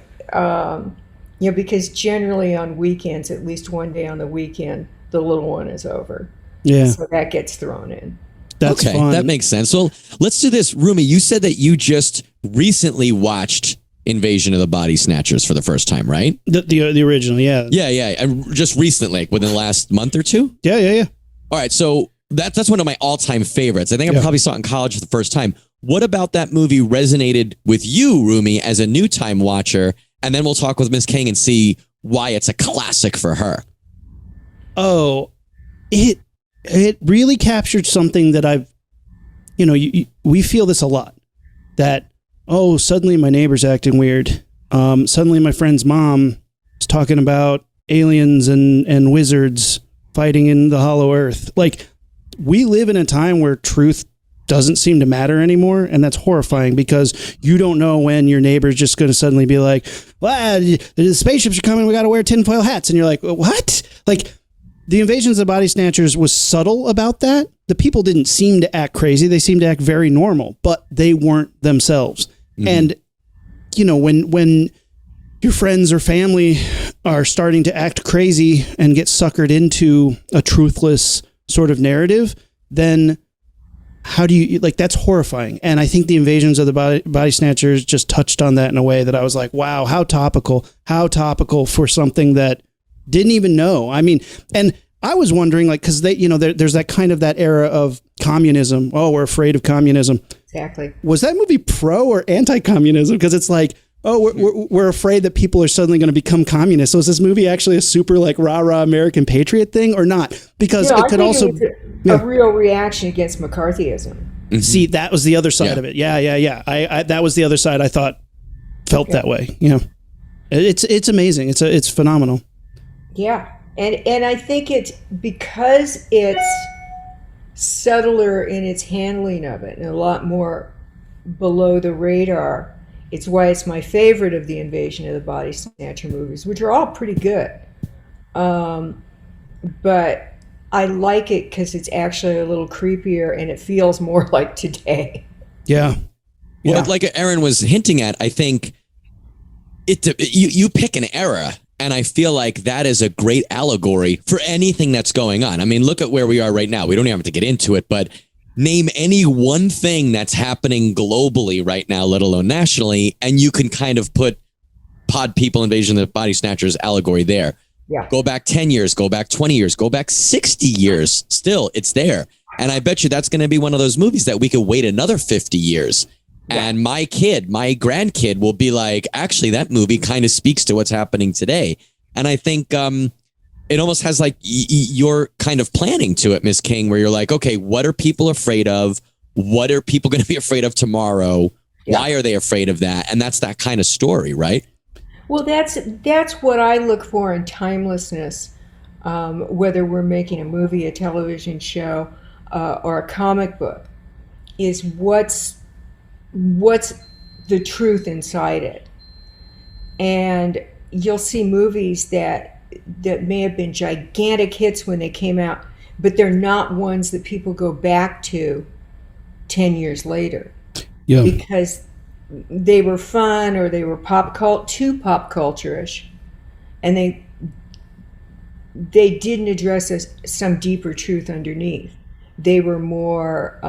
because generally on weekends, at least one day on the weekend, the little one is over. Yeah. So that gets thrown in. That's okay, fun. that makes sense. Well, let's do this. Rumi, you said that you just recently watched Invasion of the Body Snatchers for the first time, right? The original, yeah. Yeah. And just recently, like within the last month or two? Yeah. All right, so that's one of my all-time favorites. I think I probably saw it in college for the first time. What about that movie resonated with you, Rumi, as a new time watcher? And then we'll talk with Miss King and see why it's a classic for her. Oh, it really captured something that I've, we feel this a lot. That, suddenly my neighbor's acting weird. Suddenly my friend's mom is talking about aliens and wizards fighting in the hollow earth. Like, we live in a time where truth doesn't seem to matter anymore, and that's horrifying because you don't know when your neighbor's just going to suddenly be like, well, the spaceships are coming, we got to wear tinfoil hats, and you're like, what? Like, the Invasions of the Body Snatchers was subtle about that. The people didn't seem to act crazy. They seemed to act very normal, but they weren't themselves. Mm-hmm. And, when your friends or family are starting to act crazy and get suckered into a truthless sort of narrative, then how do you, that's horrifying. And I think the Invasions of the Body Snatchers just touched on that in a way that I was like, wow, how topical for something that didn't even know. I mean, and I was wondering, because they, there's that kind of that era of communism. Oh, we're afraid of communism. Exactly. Was that movie pro or anti-communism? Because it's like, oh, we're afraid that people are suddenly going to become communists. So is this movie actually a super like rah-rah American patriot thing or not? Because No, it I could think also it was a real reaction against McCarthyism. see that was the other side of it. Yeah. I that was the other side. I thought felt that way. You know, it's amazing. It's phenomenal. Yeah, and I think it's because it's subtler in its handling of it and a lot more below the radar. It's why it's my favorite of the Invasion of the Body Snatcher movies, which are all pretty good. But I like it because it's actually a little creepier and it feels more like today. Yeah. Well, like Aaron was hinting at, I think you pick an era, and I feel like that is a great allegory for anything that's going on. I mean, look at where we are right now. We don't even have to get into it, but name any one thing that's happening globally right now, let alone nationally, and you can kind of put Pod People Invasion of the Body Snatchers allegory there. Yeah. Go back 10 years, go back 20 years, go back 60 years. Still, it's there. And I bet you that's going to be one of those movies that we could wait another 50 years. Yeah. And my grandkid will be like, actually, that movie kind of speaks to what's happening today. And I think it almost has like your kind of planning to it, Miss King, where you're like, okay, what are people afraid of? What are people going to be afraid of tomorrow? Yeah. Why are they afraid of that? And that's that kind of story, right? Well, that's what I look for in timelessness, whether we're making a movie, a television show, or a comic book, is what's the truth inside it. And you'll see movies that may have been gigantic hits when they came out, but they're not ones that people go back to 10 years later. Yeah. Because they were fun or they were too pop culture-ish, and they didn't address some deeper truth underneath. They were more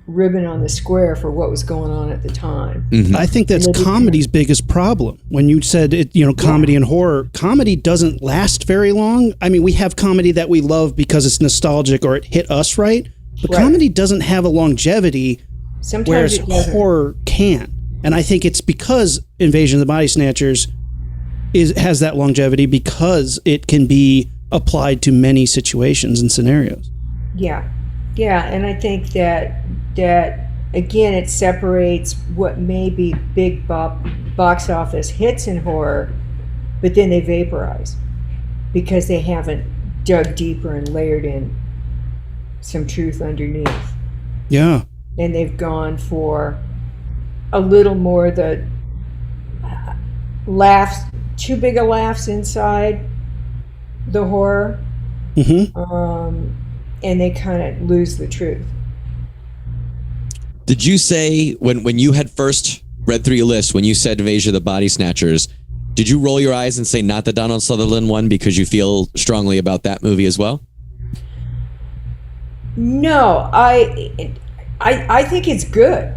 ribbon on the square for what was going on at the time. Mm-hmm. I think that's comedy's biggest problem. When you said it, comedy and horror, comedy doesn't last very long. I mean, we have comedy that we love because it's nostalgic or it hit us right, but comedy doesn't have a longevity. Sometimes whereas horror can. And I think it's because Invasion of the Body Snatchers has that longevity because it can be applied to many situations and scenarios. Yeah. Yeah, and I think that again, it separates what may be big box office hits in horror, but then they vaporize because they haven't dug deeper and layered in some truth underneath. Yeah. And they've gone for a little more the laughs, too big a laughs inside the horror. Mm-hmm. And they kind of lose the truth. Did you say, when you had first read through your list, when you said Invasion of the Body Snatchers, did you roll your eyes and say not the Donald Sutherland one because you feel strongly about that movie as well? No, I think it's good.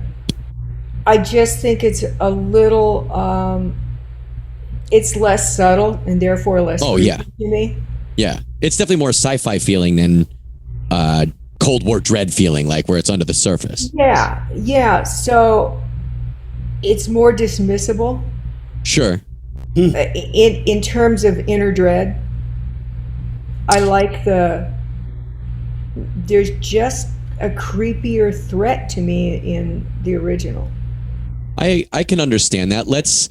I just think it's a little, it's less subtle and therefore less creepy to me. Yeah, it's definitely more sci-fi feeling than Cold War dread feeling, like where it's under the surface. Yeah. So it's more dismissible. Sure. In terms of inner dread, I like there's just a creepier threat to me in the original. I can understand that. Let's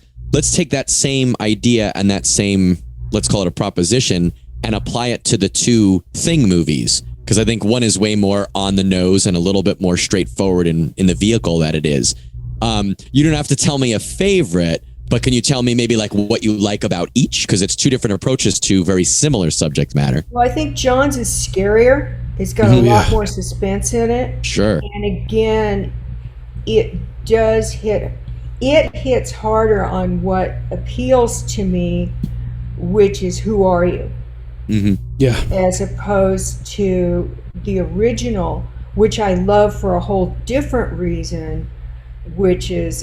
take that same idea and that same, let's call it a proposition, and apply it to the two Thing movies. Because I think one is way more on the nose and a little bit more straightforward in the vehicle that it is. You don't have to tell me a favorite, but can you tell me maybe like what you like about each? Because it's two different approaches to very similar subject matter. Well, I think John's is scarier. It's got a lot more suspense in it. Sure. And again, it hits harder on what appeals to me, which is who are you? Mm-hmm. Yeah. As opposed to the original, which I love for a whole different reason, which is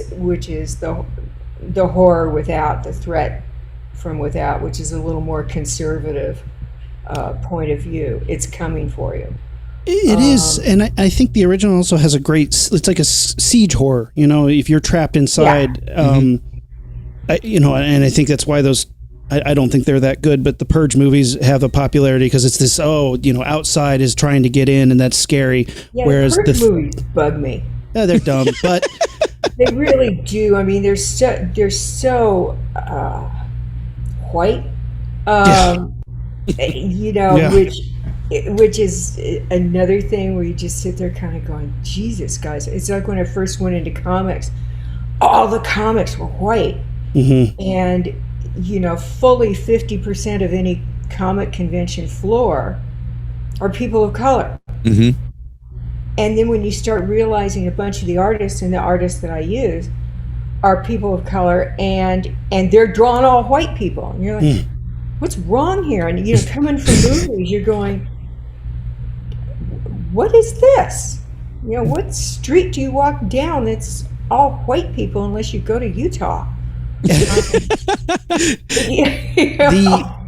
the horror without the threat from without, which is a little more conservative point of view. It's coming for you. It is, and I think the original also has a great. It's like a siege horror. You know, if you're trapped inside, and I think that's why those. I don't think they're that good, but the Purge movies have a popularity because it's this. Outside is trying to get in, and that's scary. Yeah, whereas the Purge movies bug me. Yeah, they're dumb, but they really do. I mean, they're so white. Which is another thing where you just sit there kind of going, Jesus, guys. It's like when I first went into comics, all the comics were white. Mm-hmm. And, fully 50% of any comic convention floor are people of color. Mm-hmm. And then when you start realizing a bunch of the artists and the artists that I use are people of color and they're drawing all white people. And you're like, what's wrong here? And coming from movies, you're going, what is this? What street do you walk down that's all white people unless you go to Utah?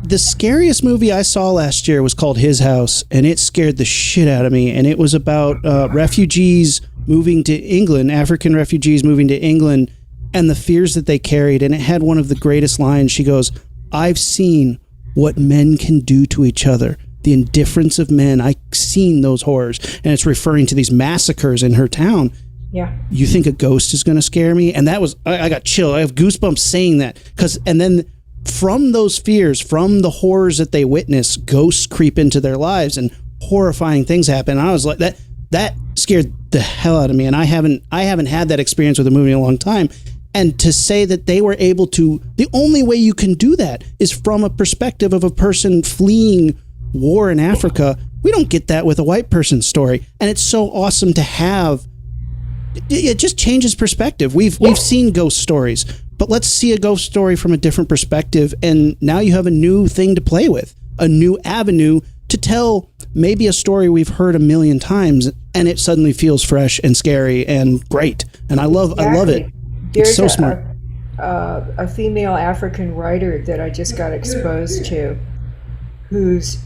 The scariest movie I saw last year was called His House, and it scared the shit out of me. And it was about refugees moving to England, African refugees moving to England, and the fears that they carried. And it had one of the greatest lines. She goes, I've seen what men can do to each other. The indifference of men. I've seen those horrors. And it's referring to these massacres in her town. Yeah. You think a ghost is going to scare me? And that was, I got chill. I have goosebumps saying that. And then from those fears, from the horrors that they witness, ghosts creep into their lives and horrifying things happen. And I was like, that scared the hell out of me. And I haven't had that experience with a movie in a long time. And to say that they were able to, the only way you can do that is from a perspective of a person fleeing war in Africa. We don't get that with a white person's story. And it's so awesome to have. It just changes perspective. We've seen ghost stories, but let's see a ghost story from a different perspective. And now you have a new thing to play with, a new avenue to tell maybe a story we've heard a million times, and it suddenly feels fresh and scary and great. And I love it. There's it's so smart. A female African writer that I just got exposed to, who's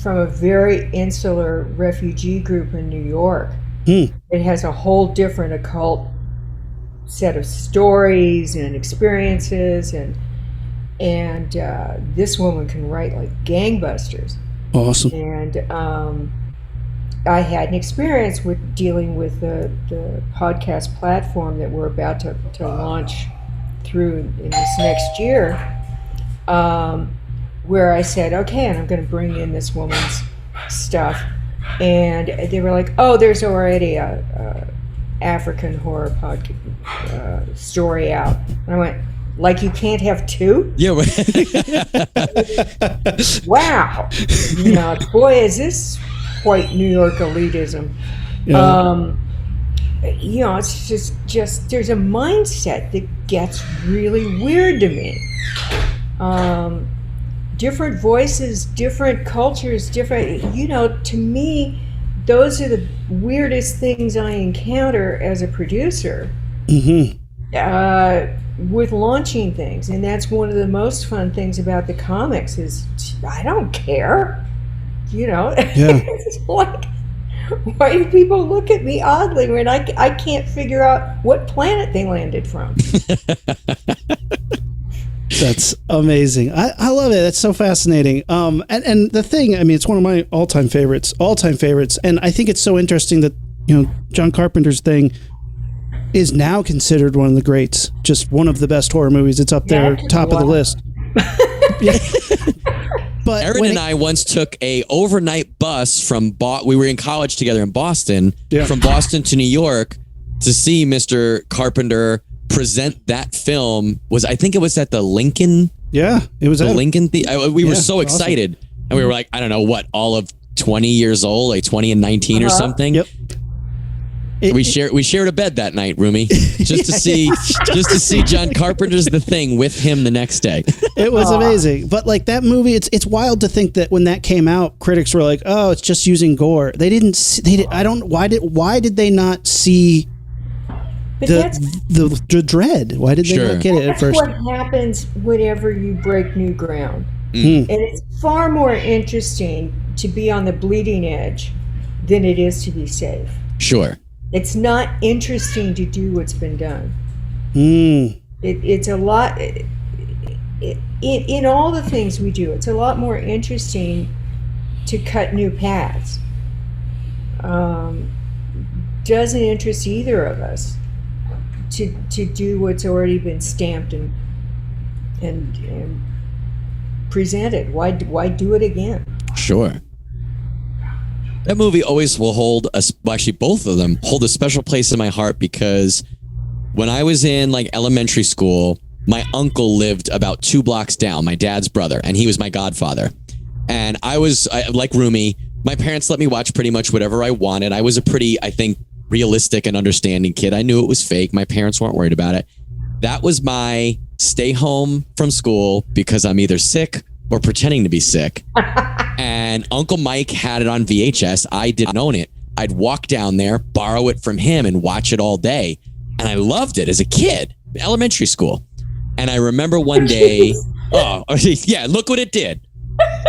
from a very insular refugee group in New York. It has a whole different occult set of stories and experiences, and this woman can write like gangbusters. Awesome. And I had an experience with dealing with the podcast platform that we're about to launch through in this next year, where I said, okay, and I'm going to bring in this woman's stuff. And they were like, oh, there's already a African horror podcast story out. And I went, like, you can't have two? Yeah. Wow. Boy, is this white New York elitism. Yeah. It's just there's a mindset that gets really weird to me. Different voices, different cultures, different, to me, those are the weirdest things I encounter as a producer with launching things. And that's one of the most fun things about the comics is I don't care, Yeah. It's like, why do people look at me oddly when I can't figure out what planet they landed from? That's amazing. I love it. That's so fascinating. And the thing, I mean, it's one of my all-time favorites. And I think it's so interesting that, John Carpenter's thing is now considered one of the greats, just one of the best horror movies. It's up there, top of the list. But Aaron and I once took a overnight bus from we were in college together in Boston, from Boston to New York to see Mr. Carpenter present that film. I think it was at the Lincoln. Yeah, it was the at Lincoln. We were so excited, awesome. And we were like, I don't know what, all of 20 years old, like 20 and 19 or something. Yep. We shared a bed that night, Rumi, just to see John Carpenter's The Thing with him the next day. It was amazing. But like that movie, it's wild to think that when that came out, critics were like, "Oh, it's just using gore." They didn't. Why did they not see the dread? Why did they not get it at first? That's what happens whenever you break new ground, and it's far more interesting to be on the bleeding edge than it is to be safe. Sure. It's not interesting to do what's been done. It's a lot. In all the things we do, it's a lot more interesting to cut new paths. Doesn't interest either of us to do what's already been stamped and presented. Why do it again? Sure. That movie always will hold actually both of them hold a special place in my heart, because when I was in like elementary school, my uncle lived about 2 blocks down, my dad's brother, and he was my godfather. And I like Rumi, my parents let me watch pretty much whatever I wanted. I was a pretty, I think, realistic and understanding kid. I knew it was fake. My parents weren't worried about it. That was my stay home from school because I'm either sick or pretending to be sick. And Uncle Mike had it on VHS. I didn't own it. I'd walk down there, borrow it from him, and watch it all day. And I loved it as a kid, elementary school. And I remember one day, yeah, look what it did.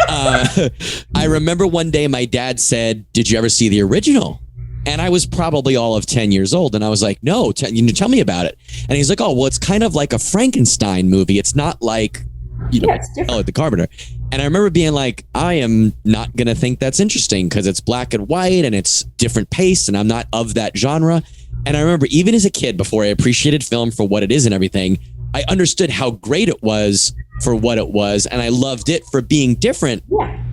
I remember one day my dad said, "Did you ever see the original?" And I was probably all of 10 years old. And I was like, "No, tell me about it." And he's like, "Oh, well, it's kind of like a Frankenstein movie. It's not like, like the Carpenter." And I remember being like, I am not going to think that's interesting because it's black and white and it's different pace and I'm not of that genre. And I remember even as a kid, before I appreciated film for what it is and everything, I understood how great it was for what it was. And I loved it for being different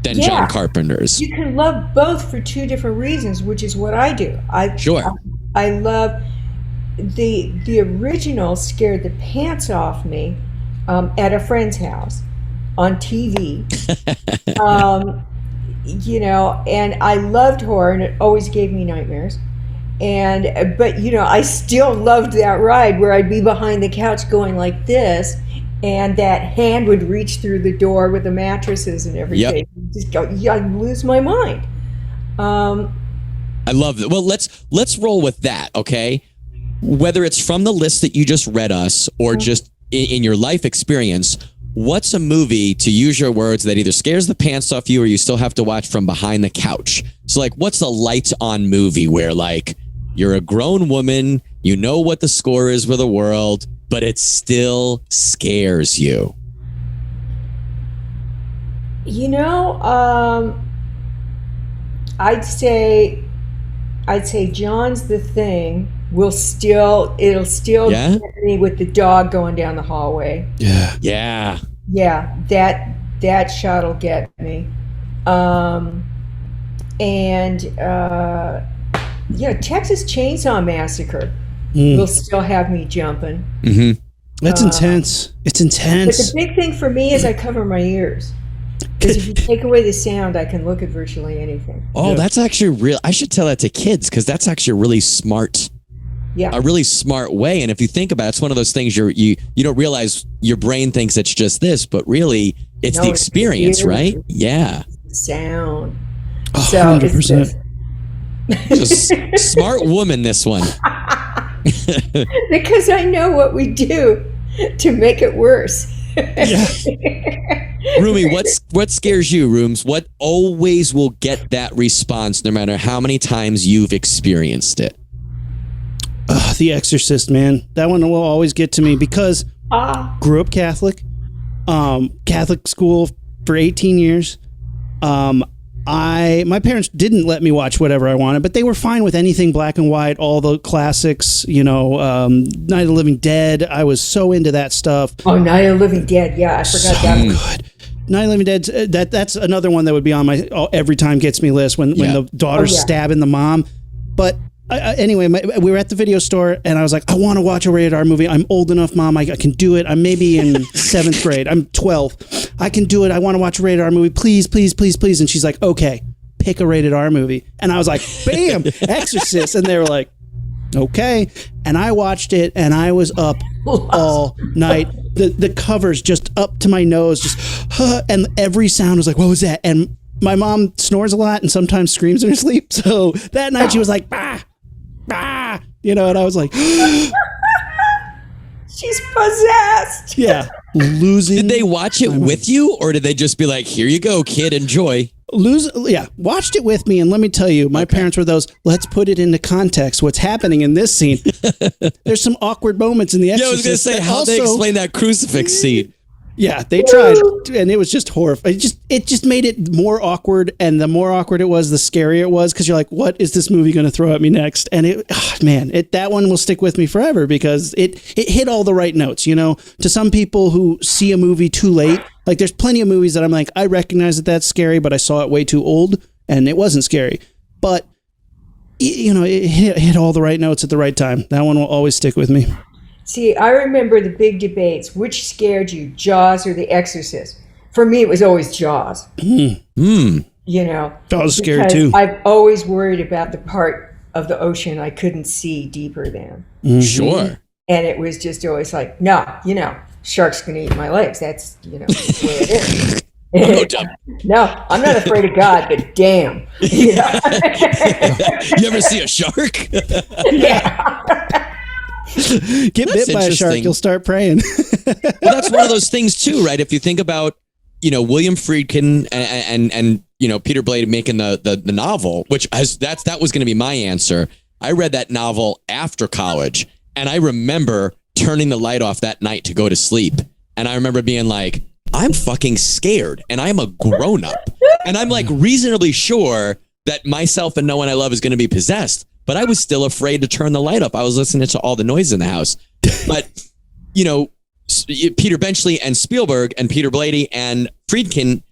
than John Carpenter's. You can love both for 2 different reasons, which is what I do. I love the original scared the pants off me at a friend's house on TV. And I loved horror and it always gave me nightmares. But I still loved that ride where I'd be behind the couch going like this, and that hand would reach through the door with the mattresses and everything. Yep. Just go, I'd lose my mind. I love it. Well, let's roll with that, okay? Whether it's from the list that you just read us or just in your life experience, what's a movie, to use your words, that either scares the pants off you or you still have to watch from behind the couch? So like, what's a lights on movie where like you're a grown woman, you know what the score is with the world, but it still scares you? I'd say John's The Thing it'll still get me with the dog going down the hallway. Yeah, that shot'll get me. Texas Chainsaw Massacre will still have me jumping. That's intense. It's intense. But the big thing for me is I cover my ears. Because if you take away the sound, I can look at virtually anything. Oh, that's actually real. I should tell that to kids because that's actually a really smart way. And if you think about it, it's one of those things you don't realize your brain thinks it's just this, but really it's the experience, right? Yeah. Sound. 100%. Just smart woman, this one. Because I know what we do to make it worse. Rumi, what scares you, Rooms? What always will get that response no matter how many times you've experienced it? The Exorcist, man. That one will always get to me because grew up Catholic, Catholic school for 18 years. My parents didn't let me watch whatever I wanted, but they were fine with anything black and white, all the classics, Night of the Living Dead. I was so into that stuff. Oh, Night of the Living Dead. Yeah, I forgot that one. Good. Night of the Living Dead, that's another one that would be on my every time gets me list when the daughter's stabbing the mom. But anyway, we were at the video store and I was like, I want to watch a rated R movie. I'm old enough, Mom. I can do it. I'm maybe in 7th grade. I'm 12. I can do it. I want to watch a rated R movie. Please, please, please, please. And she's like, okay, pick a rated R movie. And I was like, bam, Exorcist. And they were like, okay. And I watched it and I was up all night. The covers just up to my nose, and every sound was like, what was that? And my mom snores a lot and sometimes screams in her sleep. So that night she was like, bah, bah, and I was like, she's possessed. Yeah. Losing. Did they watch it with you or did they just be like, here you go, kid, enjoy? watched it with me, and let me tell you, my parents were those, let's put it into context, what's happening in this scene. There's some awkward moments in The Exorcist. I was going to say, how they explain that crucifix scene. Yeah, they tried, and it was just horrifying. It just made it more awkward, and the more awkward it was, the scarier it was, because you're like, what is this movie going to throw at me next? And that one will stick with me forever, because it hit all the right notes. You know, to some people who see a movie too late, like there's plenty of movies that I'm like, I recognize that that's scary, but I saw it way too old, and it wasn't scary. But, you know, it hit all the right notes at the right time. That one will always stick with me. See, I remember the big debates. Which scared you, Jaws or The Exorcist? For me, it was always Jaws. You know, Jaws was scary too. I've always worried about the part of the ocean I couldn't see deeper than. Sure. And it was just always like, no, you know, shark's gonna eat my legs. That's, you know, the way it is. No, I'm not afraid of God, but damn. You know? You ever see a shark? Yeah. Get bit by a shark, you'll start praying. Well, that's one of those things too, right? If you think about, you know, William Friedkin and you know, Peter Blade making the novel, that was going to be my answer. I read that novel after college, and I remember turning the light off that night to go to sleep. And I remember being like, I'm fucking scared, and I'm a grown up, and I'm like reasonably sure that myself and no one I love is going to be possessed. But I was still afraid to turn the light up. I was listening to all the noise in the house. But, you know, Peter Benchley and Spielberg and Peter Blady and Friedkin,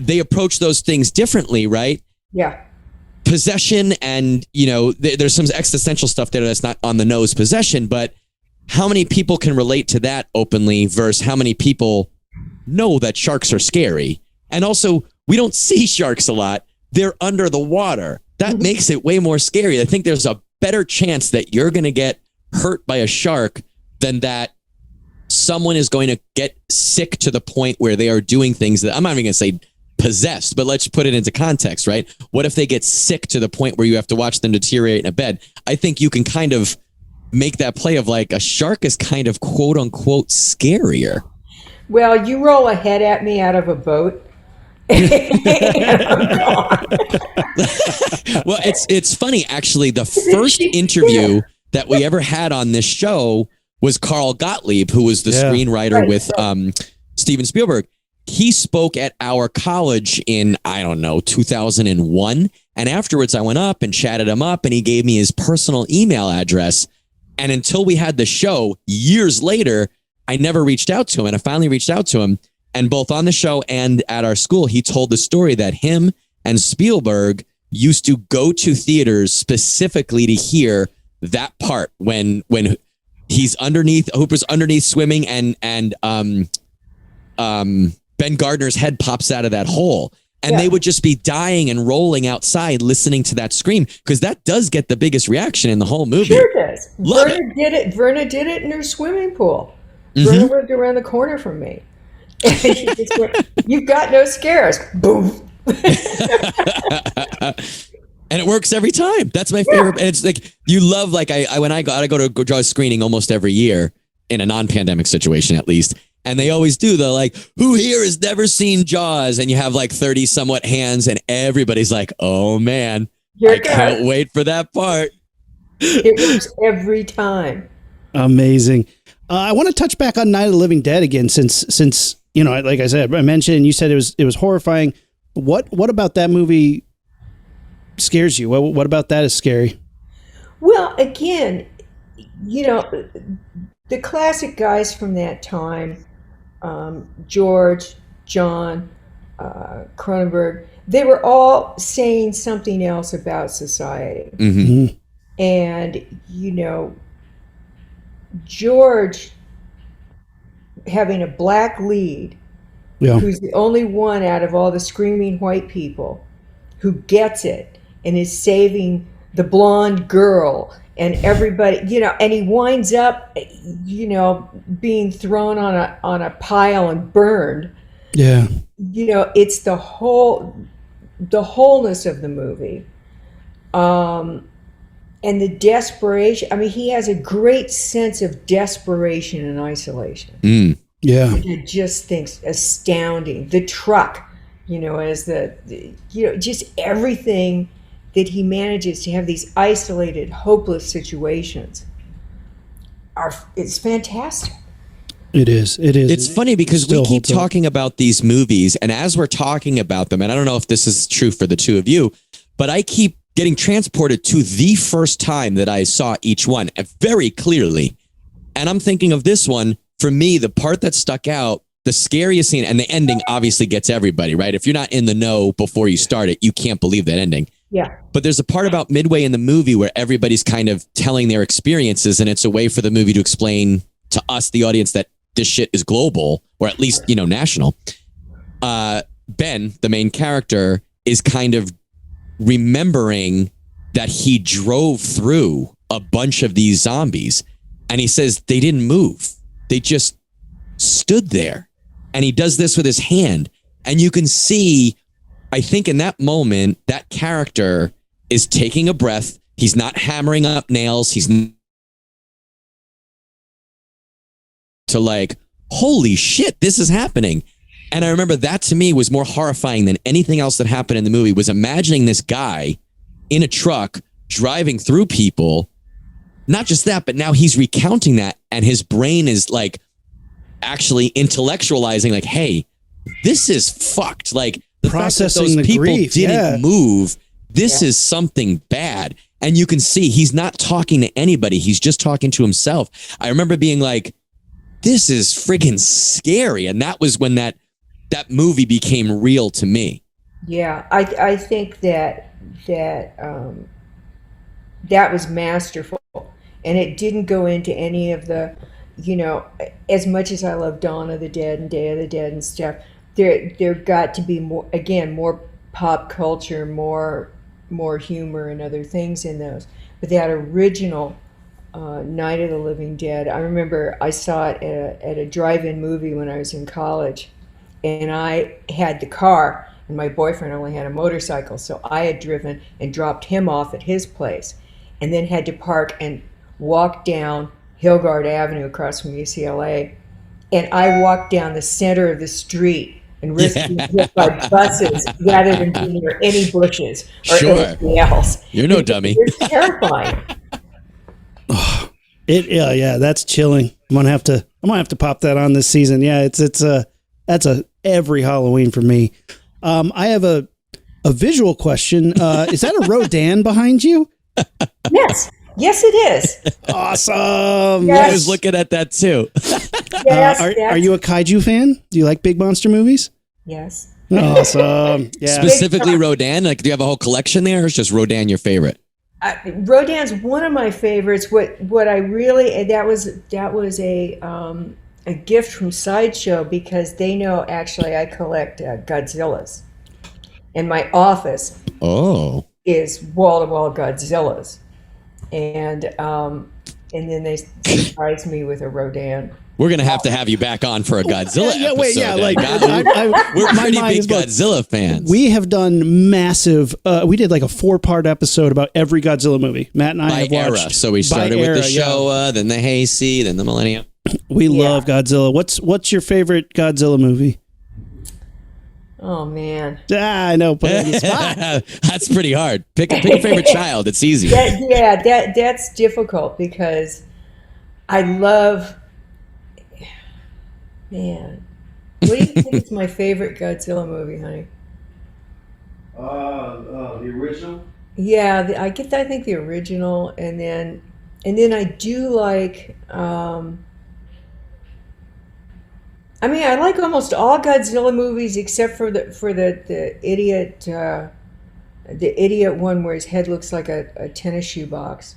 they approach those things differently, right? Yeah. Possession and, you know, there's some existential stuff there that's not on the nose possession, but how many people can relate to that openly versus how many people know that sharks are scary? And also, we don't see sharks a lot. They're under the water. That makes it way more scary. I think there's a better chance that you're going to get hurt by a shark than that someone is going to get sick to the point where they are doing things that I'm not even going to say possessed, but let's put it into context, right? What if they get sick to the point where you have to watch them deteriorate in a bed? I think you can kind of make that play of like a shark is kind of quote unquote scarier. Well, you roll a head at me out of a boat. Well, it's funny, actually. The first interview that we ever had on this show was Carl Gottlieb, who was the screenwriter with Steven Spielberg. He spoke at our college in, I don't know, 2001. And afterwards, I went up and chatted him up, and he gave me his personal email address. And until we had the show years later, I never reached out to him. And I finally reached out to him. And both on the show and at our school, he told the story that him and Spielberg used to go to theaters specifically to hear that part when he's underneath, Hooper's underneath swimming, and Ben Gardner's head pops out of that hole. And they would just be dying and rolling outside listening to that scream, because that does get the biggest reaction in the whole movie. Sure does. Verna did it in her swimming pool. Verna lived around the corner from me. And she just went, "You've got no scares." Boom. And it works every time. That's my favorite. And it's like, you love, like I go to draw a screening almost every year in a non-pandemic situation, at least. And they always do the like, who here has never seen Jaws? And you have like 30 somewhat hands, and everybody's like, oh man, I can't wait for that part. It works every time. Amazing. I want to touch back on Night of the Living Dead again, since you know, like I said, I mentioned, you said it was horrifying. What about that movie scares you? What about that is scary? Well, again, you know, the classic guys from that time, George, John, Cronenberg, they were all saying something else about society. Mm-hmm. And, you know, George having a black lead, who's the only one out of all the screaming white people who gets it and is saving the blonde girl and everybody, you know, and he winds up, you know, being thrown on a pile and burned. Yeah. You know, it's the wholeness of the movie. And the desperation. I mean, he has a great sense of desperation and isolation. Yeah. I just think astounding. The truck, as just everything that he manages to have, these isolated, hopeless situations, it's fantastic. It is. It's funny because we Still keep holds up. talking about these movies, and as we're talking about them, and I don't know if this is true for the two of you, but I keep getting transported to the first time that I saw each one very clearly. And I'm thinking of this one. For me, the part that stuck out, the scariest scene, and the ending obviously gets everybody, right? If you're not in the know before you start it, you can't believe that ending. Yeah. But there's a part about midway in the movie where everybody's kind of telling their experiences, and it's a way for the movie to explain to us, the audience, that this shit is global, or at least, national. Ben, the main character, is kind of remembering that he drove through a bunch of these zombies, and he says they didn't move. They just stood there. And he does this with his hand. And you can see, I think in that moment, that character is taking a breath. He's not hammering up nails. He's to like, holy shit, this is happening. And I remember that to me was more horrifying than anything else that happened in the movie, was imagining this guy in a truck driving through people. Not just that, but now he's recounting that, and his brain is like actually intellectualizing, like, hey, this is fucked. Like, the Processing fact that the those people grief, didn't move, this is something bad. And you can see he's not talking to anybody. He's just talking to himself. I remember being like, this is friggin' scary. And that was when that movie became real to me. Yeah, I think that was masterful, and it didn't go into any of the, as much as I love Dawn of the Dead and Day of the Dead and stuff, there got to be more pop culture, more humor and other things in those. But that original Night of the Living Dead, I remember I saw it at a drive-in movie when I was in college, and I had the car, and my boyfriend only had a motorcycle, so I had driven and dropped him off at his place, and then had to park and walk down Hillgard Avenue across from UCLA, and I walked down the center of the street and risked being hit by buses rather than being near any bushes or anything else. You're no dummy. It's terrifying. Yeah, that's chilling. I'm gonna have to pop that on this season. Yeah, that's every Halloween for me. I have a visual question. Is that a Rodan behind you? Yes, it is. Awesome. Yes. I was looking at that too. Yes, are you a kaiju fan? Do you like big monster movies? Yes. Awesome. Yeah. Specifically Rodan? Like, do you have a whole collection there, or is just Rodan your favorite? Rodan's one of my favorites. What I really, that was a gift from Sideshow, because they know actually I collect Godzillas, and my office is wall-to-wall Godzillas, and then they surprised me with a Rodan. We're gonna have to have you back on for a Godzilla episode. We're pretty big Godzilla fans. We have done massive. We did like a 4-part episode about every Godzilla movie. Matt and I have watched. Era. So we started with the Showa, then the Heisei, then the Millennium. We love Godzilla. What's your favorite Godzilla movie? Oh man. I know, put it on the spot. That's pretty hard. Pick a favorite child. It's easy. That's difficult, because I love. Man, what do you think is my favorite Godzilla movie, honey? The original. Yeah, I think the original, and then I do like. I like almost all Godzilla movies except for the idiot one where his head looks like a tennis shoe box.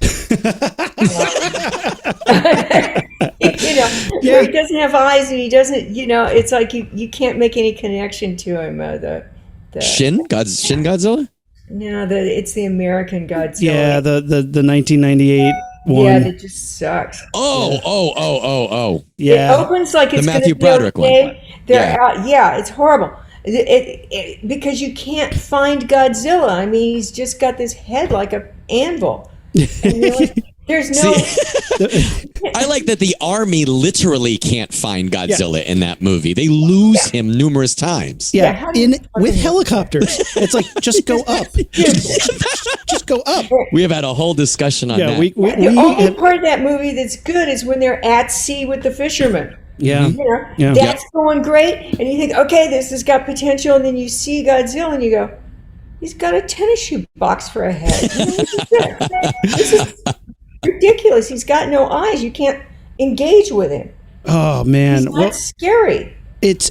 Where he doesn't have eyes, and he doesn't. It's like you can't make any connection to him. The Shin Godzilla. No, it's the American Godzilla. Yeah, the 1998 one. Yeah, that just sucks. Oh. Yeah. It opens like it's the Matthew gonna be Broderick okay. one. They're out. Yeah, it's horrible. Because you can't find Godzilla. He's just got this head like an anvil. And There's no. I like that the army literally can't find Godzilla in that movie. They lose him numerous times. Yeah, with helicopters. It's like, just go up. Just go up. We have had a whole discussion on that. The only part of that movie that's good is when they're at sea with the fishermen. Yeah. You know, that's going great. And you think, okay, this has got potential. And then you see Godzilla and you go, he's got a tennis shoe box for a head. This is ridiculous. He's got no eyes. You can't engage with him. Oh, man. He's not scary. It's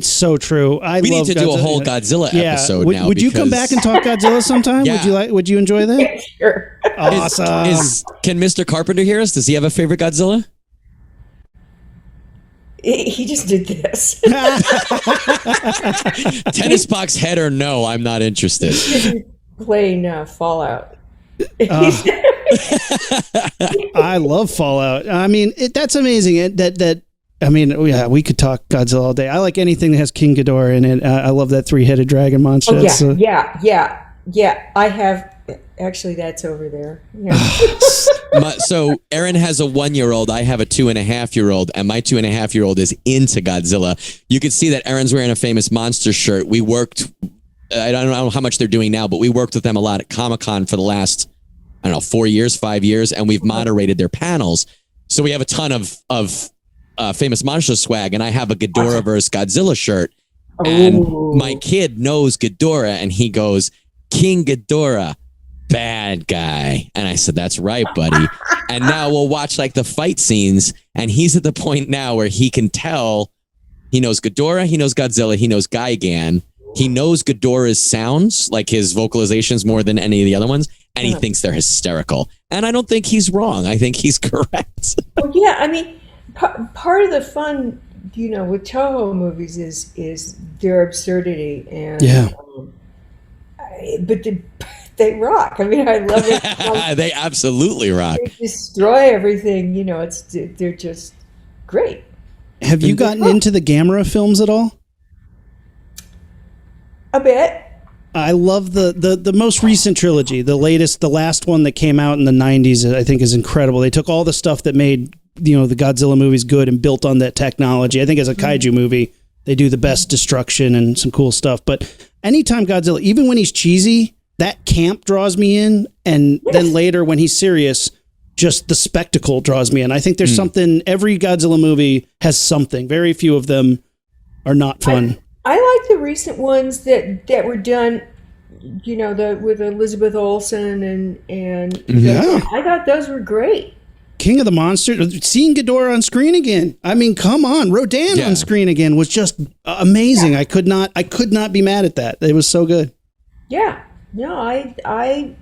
so true. We need to do a whole Godzilla episode now. Would you come back and talk Godzilla sometime? Yeah. Would you enjoy that? Yeah, sure. Awesome. Can Mr. Carpenter hear us? Does he have a favorite Godzilla? He just did this. Tennis box head or no? I'm not interested. Playing Fallout. I love Fallout. I mean, that's amazing. We could talk Godzilla all day. I like anything that has King Ghidorah in it. I love that 3-headed dragon monster. Oh, yeah. I have. Actually, that's over there. Yeah. So Erin has a 1-year-old. I have a 2.5-year-old, and my 2.5-year-old is into Godzilla. You can see that Erin's wearing a famous monster shirt. We worked. I don't know how much they're doing now, but we worked with them a lot at Comic-Con for the last, 4 years, 5 years, and we've moderated their panels. So we have a ton of famous monster swag, and I have a Ghidorah versus Godzilla shirt. And my kid knows Ghidorah, and he goes, King Ghidorah, bad guy. And I said, that's right, buddy. And now we'll watch like the fight scenes, and he's at the point now where he can tell he knows Ghidorah, he knows Godzilla, he knows Gigan. He knows Ghidorah's sounds, like his vocalizations, more than any of the other ones, and he thinks they're hysterical. And I don't think he's wrong. I think he's correct. Well, yeah, I mean, part of the fun, with Toho movies is their absurdity, and but they rock. I mean, I love it. They absolutely rock. They destroy everything. They're just great. Have you gotten into the Gamera films at all? A bit. I love the most recent trilogy. The last one that came out in the 90s, I think, is incredible. They took all the stuff that made the Godzilla movies good and built on that technology. I think as a kaiju movie, they do the best destruction and some cool stuff. But anytime Godzilla, even when he's cheesy, that camp draws me in. And then later when he's serious, just the spectacle draws me in. I think there's something, every Godzilla movie has something. Very few of them are not fun. I like the recent ones that were done, with Elizabeth Olsen and I thought those were great. King of the Monsters, seeing Ghidorah on screen again. I mean, come on, Rodan on screen again was just amazing. I could not be mad at that. It was so good. Yeah, no, I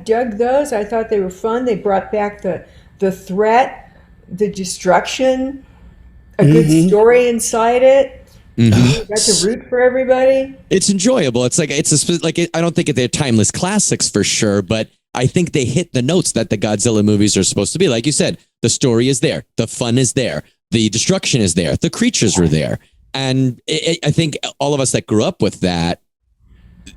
dug those. I thought they were fun. They brought back the threat, the destruction, a good story inside it. You got to root for everybody. It's enjoyable. It's like I don't think they're timeless classics for sure, but I think they hit the notes that the Godzilla movies are supposed to be. Like you said, the story is there, the fun is there, the destruction is there, the creatures are there, and I think all of us that grew up with that,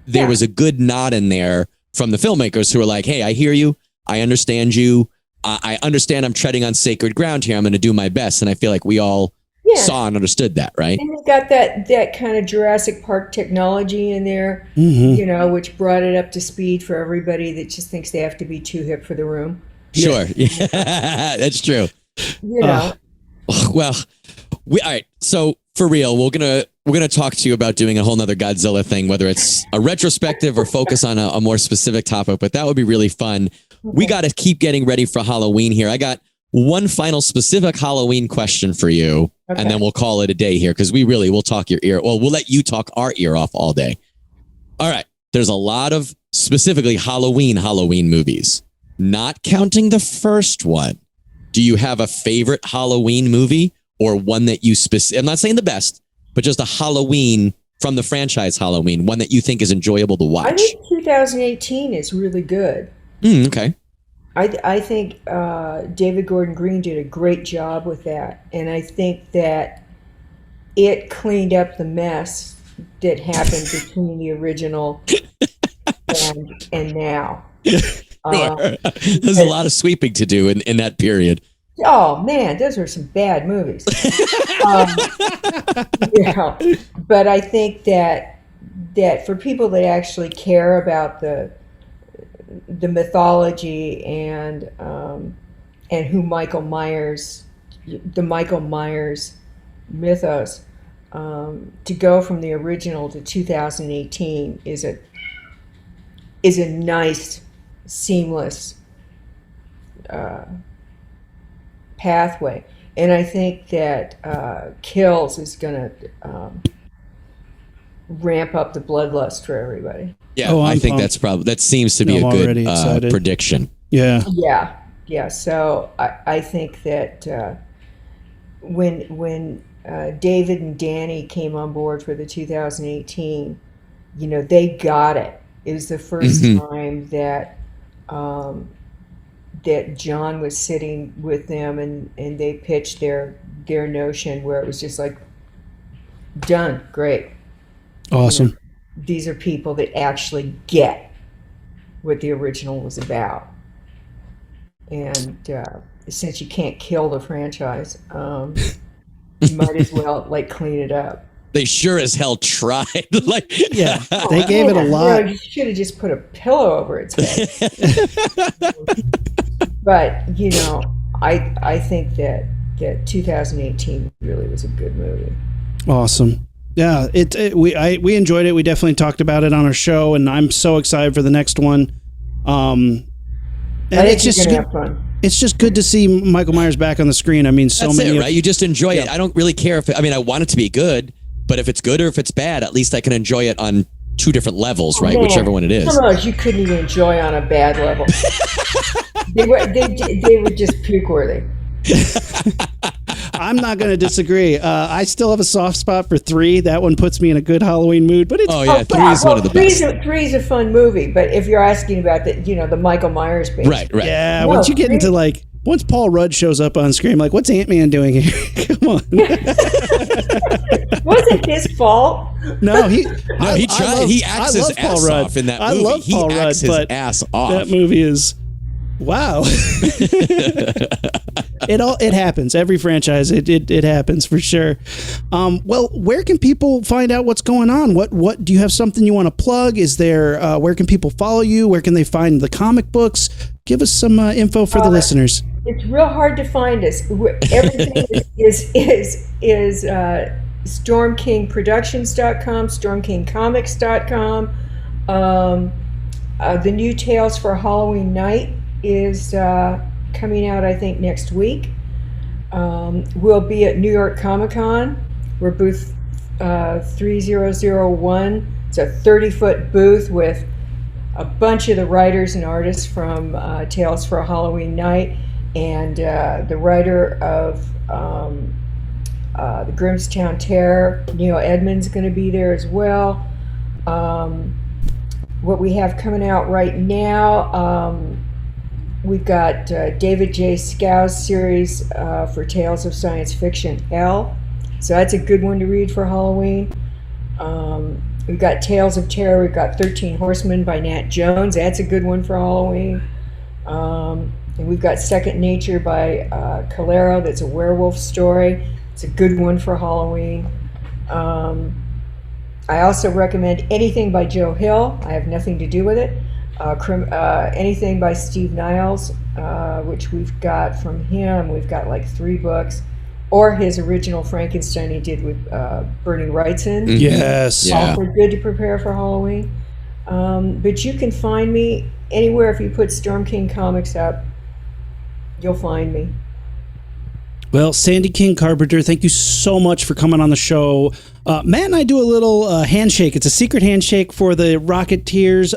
there was a good nod in there from the filmmakers who were like, "Hey, I hear you, I understand you." I understand I'm treading on sacred ground here. I'm going to do my best. And I feel like we all saw and understood that, right? And it's got that kind of Jurassic Park technology in there, which brought it up to speed for everybody that just thinks they have to be too hip for the room. Sure. Yeah, that's true. Well, all right. So for real, we're gonna talk to you about doing a whole nother Godzilla thing, whether it's a retrospective or focus on a more specific topic, but that would be really fun. We got to keep getting ready for Halloween here. I got one final specific Halloween question for you, and then we'll call it a day here because we'll talk your ear. Well, we'll let you talk our ear off all day. All right. There's a lot of specifically Halloween movies, not counting the first one. Do you have a favorite Halloween movie or one that you I'm not saying the best, but just a Halloween from the franchise Halloween, one that you think is enjoyable to watch? I think 2018 is really good. Okay. I think David Gordon Green did a great job with that, and I think that it cleaned up the mess that happened between the original and now. Sure. There's a lot of sweeping to do in that period. Oh man, those were some bad movies. Yeah, but I think that for people that actually care about the mythology and who Michael Myers, the Michael Myers mythos, to go from the original to 2018 is a nice, seamless pathway. And I think that Kills is going to ramp up the bloodlust for everybody. Yeah, Oh, I I'm think pumped. that seems to be I'm a already good excited. prediction. Yeah. Yeah. So I think that when David and Danny came on board for the 2018, they got it. It was the first time that that John was sitting with them and they pitched their notion where it was just like, done, great. Awesome. These are people that actually get what the original was about. And since you can't kill the franchise, you might as well clean it up. They sure as hell tried. Yeah, they gave it a lot. You should have just put a pillow over its head. But I think that 2018 really was a good movie. Awesome. Yeah, we enjoyed it. We definitely talked about it on our show, and I'm so excited for the next one. And I think you're gonna have fun. It's just good to see Michael Myers back on the screen. I mean, That's many it, right? You just enjoy it. Yeah. I don't really care I want it to be good, but if it's good or if it's bad, at least I can enjoy it on two different levels, right? Man, Whichever one it is. Some of those you couldn't even enjoy on a bad level. they were just puke worthy. I'm not going to disagree. I still have a soft spot for 3. That one puts me in a good Halloween mood. But it's 3 is one of the best. Three's a fun movie, but if you're asking about the Michael Myers base, Right. yeah. No, Once you get into once Paul Rudd shows up on screen, what's Ant-Man doing here? Come on. wasn't his fault. No, he tried. He acts his ass off in that movie. I love Paul Rudd, acts his but ass off. that movie is wow. It happens. Every franchise, it happens for sure. Well, where can people find out what's going on? What do you have something you want to plug? Is there where can people follow you? Where can they find the comic books? Give us some info for the listeners. It's real hard to find us. Everything is StormKingProductions.com, StormKingComics.com. The new Tales for Halloween Night is coming out, I think, next week. We'll be at New York Comic Con. We're booth 3001. It's a 30-foot booth with a bunch of the writers and artists from Tales for a Halloween Night, and the writer of the Grimmstown Terror, Neil Edmonds, going to be there as well. What we have coming out right now, we've got David J. Scow's series for Tales of Science Fiction, Hell. So that's a good one to read for Halloween. We've got Tales of Terror. We've got 13 Horsemen by Nat Jones. That's a good one for Halloween. And we've got Second Nature by Calero. That's a werewolf story. It's a good one for Halloween. I also recommend anything by Joe Hill. I have nothing to do with it. Anything by Steve Niles, which we've got from him. We've got 3 books. Or his original Frankenstein he did with Bernie Wrightson. Yes. Yeah. Also good to prepare for Halloween. But you can find me anywhere. If you put Storm King Comics up, you'll find me. Well, Sandy King Carpenter, thank you so much for coming on the show. Matt and I do a little handshake. It's a secret handshake for the Rocketeers.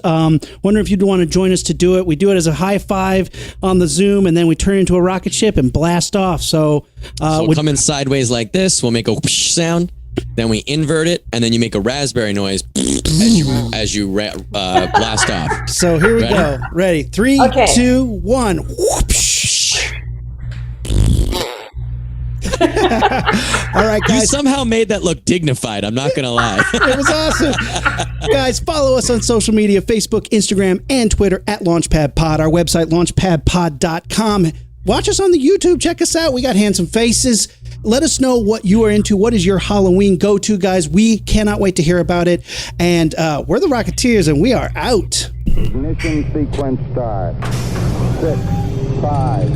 Wonder if you'd want to join us to do it. We do it as a high five on the Zoom, and then we turn into a rocket ship and blast off. So we'll come in sideways like this. We'll make a whoosh sound. Then we invert it, and then you make a raspberry noise as you blast off. So here we go. Ready? 3, Okay. 2, 1. Whoosh. All right, You guys. somehow made that look dignified. I'm not going to lie. It was awesome. Guys, follow us on social media, Facebook, Instagram, and Twitter at LaunchpadPod. Our website, launchpadpod.com. Watch us on the YouTube. Check us out. We got handsome faces. Let us know what you are into. What is your Halloween go-to, guys? We cannot wait to hear about it. And we're the Rocketeers, and we are out. Ignition sequence start. 6, 5,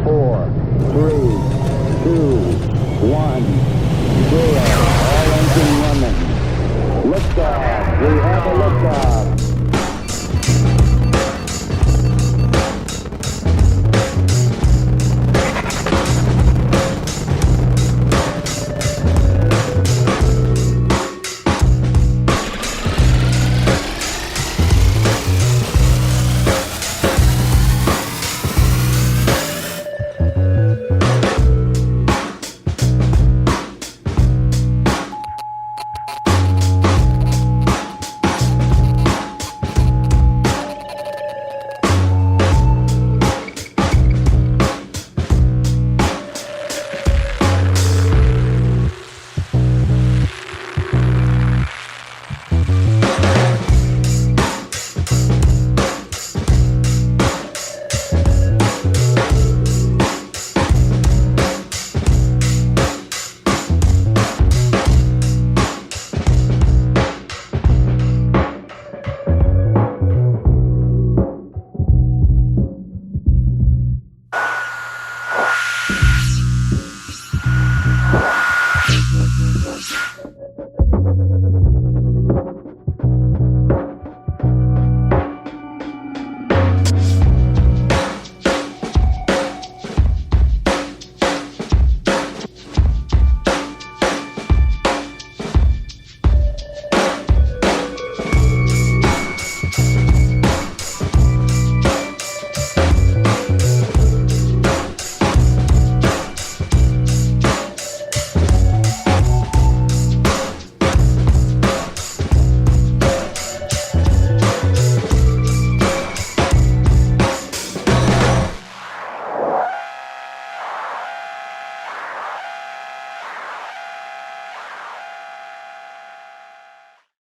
4, 3, 2, 1, 0. All engine running. Liftoff. We have a liftoff.